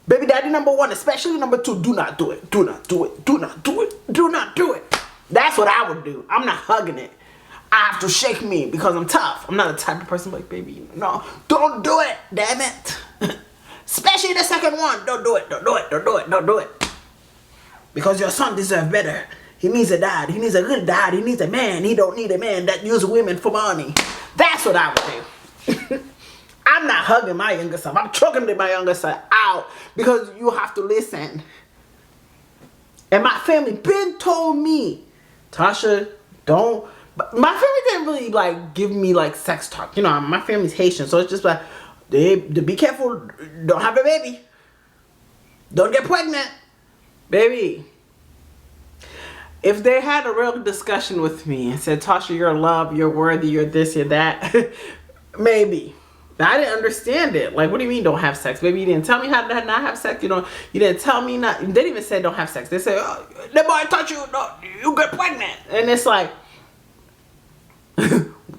Baby daddy number one, especially number two, do not do it. Do not do it. Do not do it. Do not do it. That's what I would do. I'm not hugging it. I have to shake me because I'm tough. I'm not the type of person like, baby, no, don't do it, damn it. Especially the second one. Don't do it. Don't do it. Don't do it. Don't do it. Because your son deserves better. He needs a dad. He needs a good dad. He needs a man. He don't need a man that uses women for money. That's what I would do. I'm not hugging my younger self. I'm choking my younger self out because you have to listen. And my family been told me, Tasha, don't But my family didn't really like give me like sex talk. You know, my family's Haitian, so it's just like they be careful, don't have a baby, don't get pregnant, baby. If they had a real discussion with me and said, Tasha, you're loved, you're worthy, you're this, you're that, maybe. But I didn't understand it. Like, what do you mean don't have sex? Baby, you didn't tell me how to not have sex. You know, you didn't tell me not. They didn't even say don't have sex. They said, oh, that boy touch you, no, you get pregnant. And it's like,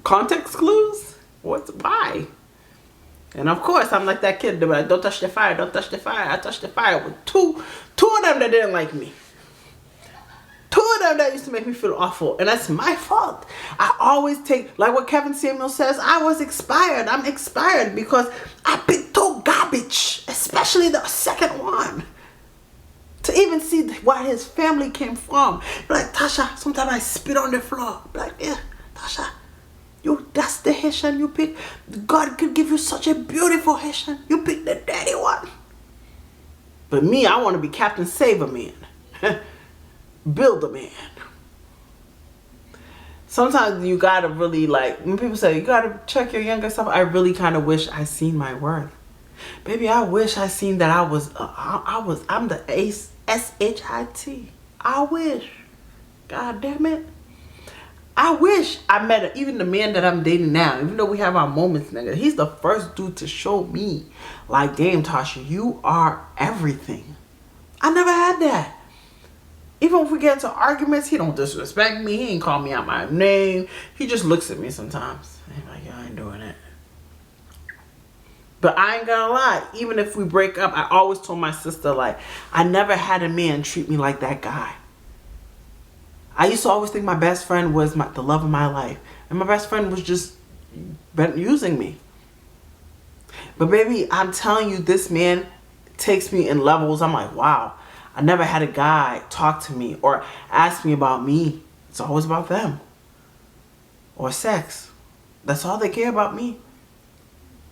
context clues? Why? And of course, I'm like that kid. They're like, don't touch the fire, don't touch the fire. I touched the fire with two of them that didn't like me. Two of them that used to make me feel awful. And that's my fault. I always take, like what Kevin Samuel says, I was expired. I'm expired because I picked two garbage. Especially the second one. To even see where his family came from. Like, Tasha, sometimes I spit on the floor. Like, yeah, Tasha, that's the Haitian you pick. God could give you such a beautiful Haitian. You pick the dirty one. But me, I want to be Captain Save-A-Man. Build a man. Sometimes you gotta really, like, when people say you gotta check your younger self, I really kind of wish I seen my worth. Baby, I wish I seen that I'm the SHIT. I wish. God damn it. I wish I met even the man that I'm dating now, even though we have our moments, nigga. He's the first dude to show me, like, damn, Tasha, you are everything. I never had that. Even if we get into arguments, he don't disrespect me. He ain't call me out my name. He just looks at me sometimes. I'm like, yo, I ain't doing it. But I ain't gonna lie. Even if we break up, I always told my sister, like, I never had a man treat me like that guy. I used to always think my best friend was the love of my life. And my best friend was just using me. But baby, I'm telling you, this man takes me in levels. I'm like, wow. I never had a guy talk to me or ask me about me. It's always about them. Or sex. That's all they care about me.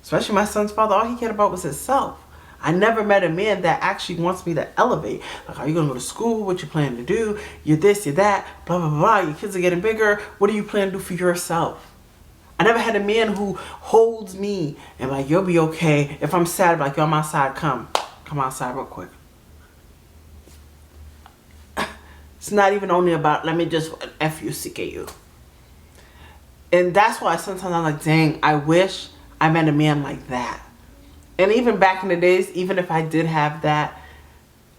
Especially my son's father, all he cared about was himself. I never met a man that actually wants me to elevate. Like, are you going to go to school? What you plan to do? You're this, you're that, blah, blah, blah. Your kids are getting bigger. What do you plan to do for yourself? I never had a man who holds me and like, you'll be okay. If I'm sad, like, yo, I'm outside, come outside real quick. It's not even only about, let me just F-U-C-K-U. And that's why sometimes I'm like, dang, I wish I met a man like that. And even back in the days, even if I did have that,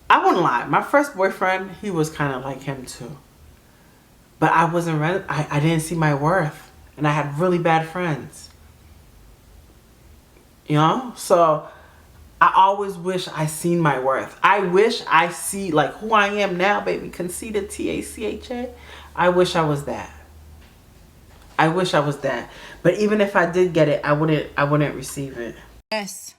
I wouldn't lie. My first boyfriend, he was kind of like him too. But I wasn't ready. I didn't see my worth. And I had really bad friends. You know? So I always wish I seen my worth. I wish I see like who I am now, baby. Conceited, T-A-C-H-A. I wish I was that. I wish I was that. But even if I did get it, I wouldn't receive it. Yes.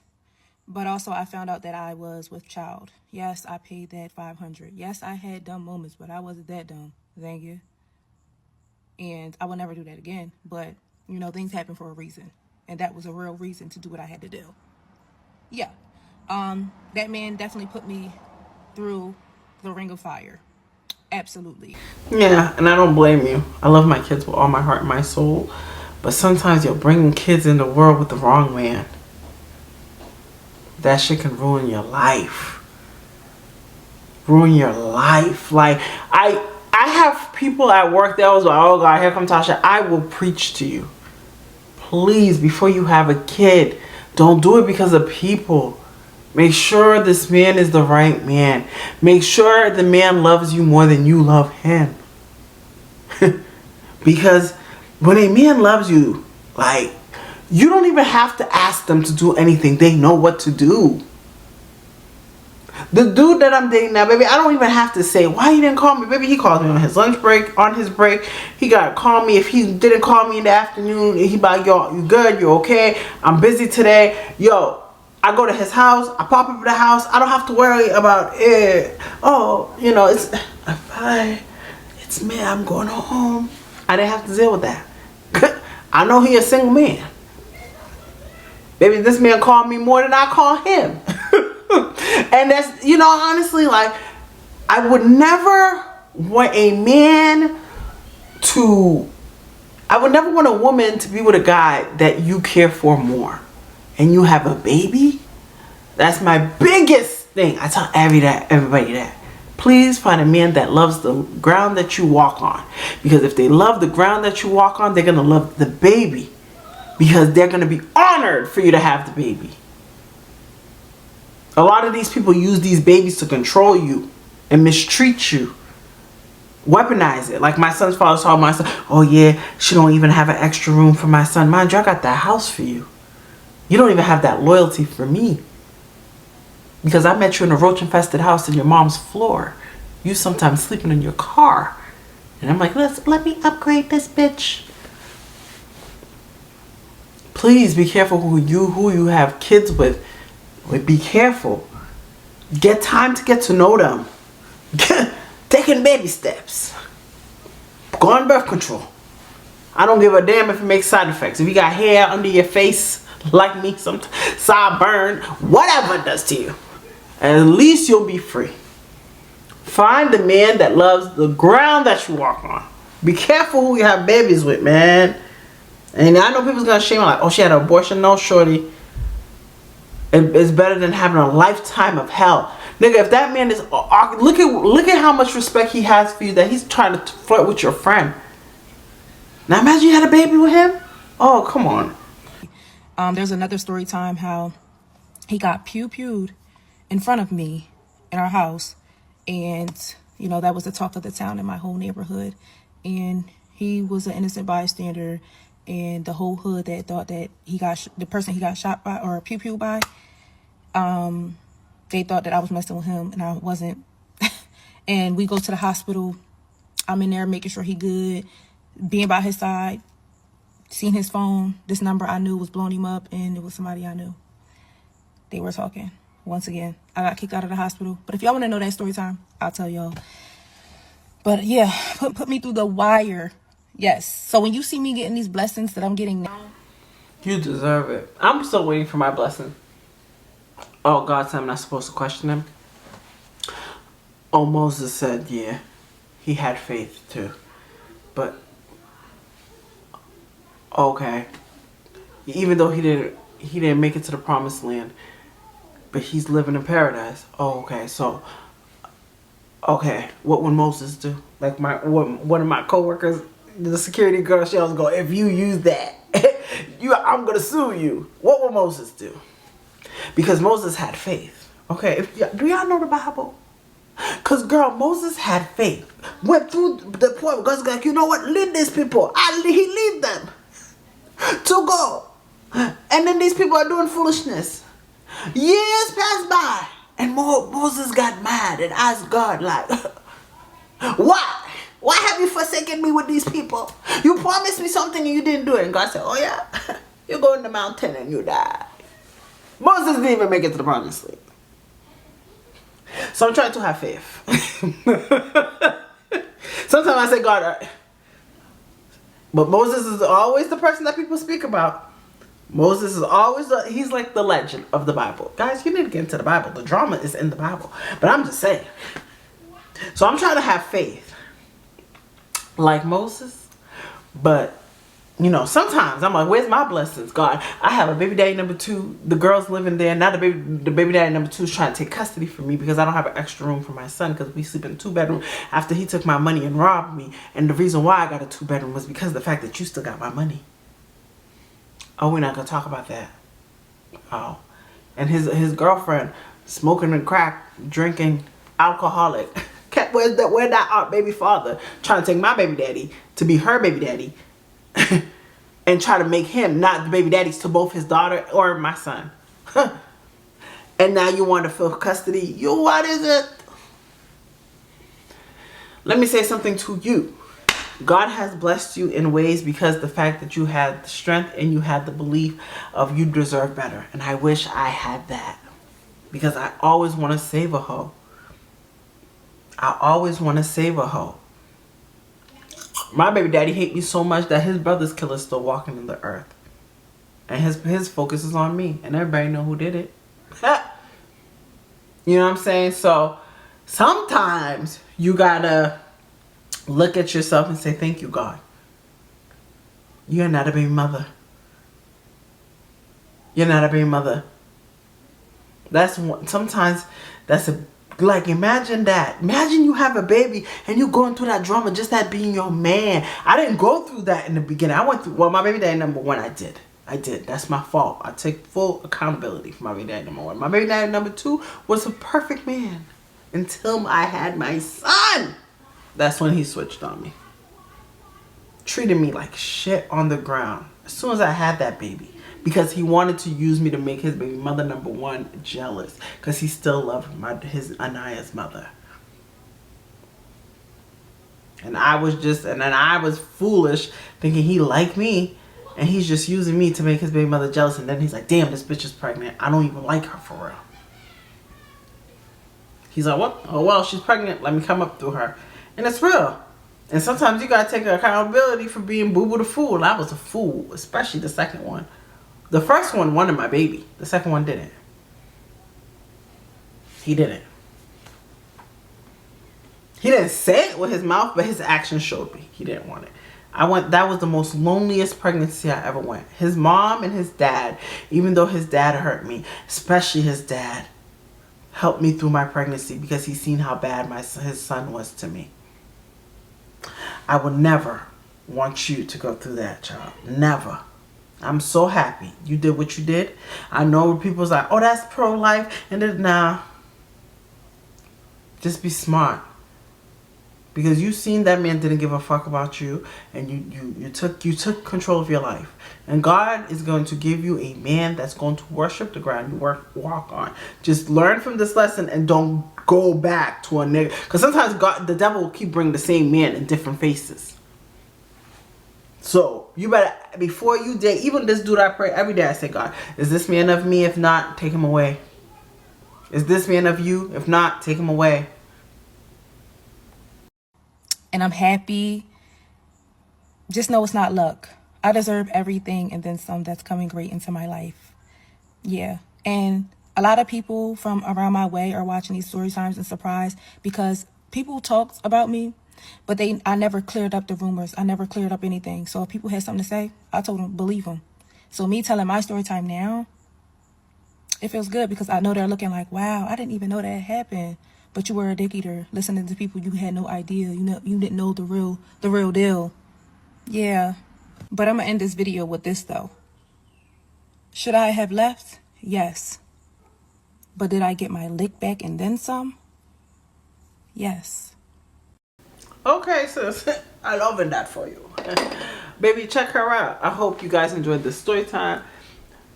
But also I found out that I was with child. Yes, I paid that $500. Yes, I had dumb moments, but I wasn't that dumb. Thank you. And I will never do that again. But, you know, things happen for a reason. And that was a real reason to do what I had to do. Yeah. That man definitely put me through the ring of fire. Absolutely. Yeah, and I don't blame you. I love my kids with all my heart and my soul. But sometimes you're bringing kids in the world with the wrong man. That shit can ruin your life. Ruin your life. Like, I have people at work that was like, oh God, here comes Tasha. I will preach to you. Please, before you have a kid, don't do it because of people. Make sure this man is the right man. Make sure the man loves you more than you love him. Because when a man loves you, like, you don't even have to ask them to do anything. They know what to do. The dude that I'm dating now, baby, I don't even have to say, why you didn't call me? Baby, he called me on his lunch break, on his break. He got to call me. If he didn't call me in the afternoon, he like, yo, you good? You okay? I'm busy today. Yo, I go to his house. I pop up at the house. I don't have to worry about it. Oh, you know, it's fine. It's me. I'm going home. I didn't have to deal with that. I know he a single man. Baby, this man called me more than I call him. And that's, you know, honestly, like, I would never want a man to I would never want a woman to be with a guy that you care for more. And you have a baby? That's my biggest thing. I tell everybody that. Please find a man that loves the ground that you walk on. Because if they love the ground that you walk on, they're going to love the baby. Because they're going to be honored for you to have the baby. A lot of these people use these babies to control you and mistreat you. Weaponize it. Like my son's father told my son, oh yeah, she don't even have an extra room for my son. Mind you, I got that house for you. You don't even have that loyalty for me. Because I met you in a roach-infested house in your mom's floor. You sometimes sleeping in your car. And I'm like, let me upgrade this bitch. Please be careful who you have kids with. Be careful. Get time to get to know them. Taking baby steps. Go on birth control. I don't give a damn if it makes side effects. If you got hair under your face, like me, some sideburn, whatever it does to you, at least you'll be free. Find the man that loves the ground that you walk on. Be careful who you have babies with, man. And I know people's gonna shame like, oh, she had an abortion. No, shorty. It's better than having a lifetime of hell. Nigga, if that man is... Look at how much respect he has for you that he's trying to flirt with your friend. Now imagine you had a baby with him. Oh, come on. There's another story time how he got pew-pewed in front of me in our house. And, you know, that was the talk of the town in my whole neighborhood. And he was an innocent bystander. And the whole hood that thought that the person he got shot by or pew-pewed by, they thought that I was messing with him, and I wasn't. And we go to the hospital. I'm in there making sure he good, being by his side, seeing his phone. This number I knew was blowing him up, and it was somebody I knew. They were talking. Once again, I got kicked out of the hospital. But if y'all want to know that story time, I'll tell y'all. But yeah, put me through the wire. Yes. So when you see me getting these blessings that I'm getting now, you deserve it. I'm still waiting for my blessing. Oh, God said I'm not supposed to question him. Oh, Moses said, yeah, he had faith too. But, okay. Even though he didn't make it to the promised land, but he's living in paradise. Oh, okay. So, okay, what would Moses do? Like one of my coworkers, the security girl, she always go, if you use that, I'm gonna sue you. What will Moses do? Because Moses had faith. Okay, do y'all know the Bible? Because, girl, Moses had faith. Went through the point where God's like, you know what? Lead these people. He lead them to go. And then these people are doing foolishness. Years passed by. And Moses got mad and asked God, like, why? Why have you forsaken me with these people? You promised me something and you didn't do it. And God said, oh, yeah? You go in the mountain and you die. Moses didn't even make it to the promised land. So I'm trying to have faith. Sometimes I say, God, but Moses is always the person that people speak about. Moses is always, he's like the legend of the Bible. Guys, you need to get into the Bible. The drama is in the Bible. But I'm just saying. So I'm trying to have faith. Like Moses. But, you know, sometimes I'm like, where's my blessings, God? I have a baby daddy number 2. The girl's living there. Now the baby daddy number 2 is trying to take custody from me because I don't have an extra room for my son because we sleep in a 2-bedroom after he took my money and robbed me. And the reason why I got a 2-bedroom was because of the fact that you still got my money. Oh, we're not going to talk about that. Oh. And his girlfriend, smoking and crack, drinking, alcoholic. Where's that baby father trying to take my baby daddy to be her baby daddy and try to make him not the baby daddies to both his daughter or my son. And now you want to feel custody. What is it? Let me say something to you. God has blessed you in ways because the fact that you had the strength and you had the belief of you deserve better. And I wish I had that. Because I always want to save a hoe. I always want to save a hoe. My baby daddy hate me so much that his brother's killer is still walking in the earth. And his focus is on me. And everybody know who did it. You know what I'm saying? So sometimes you gotta look at yourself and say, thank you, God. You're not a baby mother. You're not a baby mother. Sometimes that's like, imagine that. Imagine you have a baby and you're going through that drama, just that being your man. I didn't go through that in the beginning. I went through, well, my baby daddy number one, I did. That's my fault. I take full accountability for my baby daddy number one. My baby daddy number two was a perfect man until I had my son. That's when he switched on me. Treated me like shit on the ground as soon as I had that baby. Because he wanted to use me to make his baby mother number one jealous. Because he still loved Anaya's mother. And I was foolish thinking he liked me. And he's just using me to make his baby mother jealous. And then he's like, damn, this bitch is pregnant. I don't even like her for real. He's like, what? Oh, well, she's pregnant. Let me come up through her. And it's real. And sometimes you got to take accountability for being boo-boo the fool. I was a fool, especially the second one. The first one wanted my baby. The second one didn't. He didn't. He didn't say it with his mouth, but his actions showed me he didn't want it. That was the most loneliest pregnancy I ever went. His mom and his dad, even though his dad hurt me, especially his dad, helped me through my pregnancy because he's seen how bad his son was to me. I would never want you to go through that, child. Never. I'm so happy you did what you did. I know people's like, oh, that's pro-life. And then, nah. Just be smart. Because you seen that man didn't give a fuck about you. And you took control of your life. And God is going to give you a man that's going to worship the ground you walk on. Just learn from this lesson and don't go back to a nigga. Because sometimes the devil will keep bringing the same man in different faces. So, you better, before you date, even this dude I pray every day, I say, God, is this man of me? If not, take him away. Is this man of you? If not, take him away. And I'm happy. Just know it's not luck. I deserve everything and then some that's coming great into my life. Yeah. And a lot of people from around my way are watching these story times and surprised because people talked about me. But I never cleared up the rumors. I never cleared up anything. So if people had something to say, I told them, believe them. So me telling my story time now, it feels good because I know they're looking like, wow, I didn't even know that happened. But you were a dick eater, listening to people you had no idea. You didn't know the real deal. Yeah. But I'm going to end this video with this, though. Should I have left? Yes. But did I get my lick back and then some? Yes. Okay, sis. I loving that for you. Baby, check her out. I hope you guys enjoyed this story time.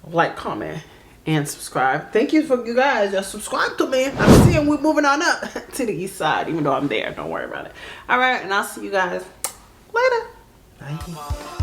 Like, comment, and subscribe. Thank you for you guys. Just subscribe to me. I'm seeing we're moving on up to the east side, even though I'm there. Don't worry about it. All right, and I'll see you guys later. Bye.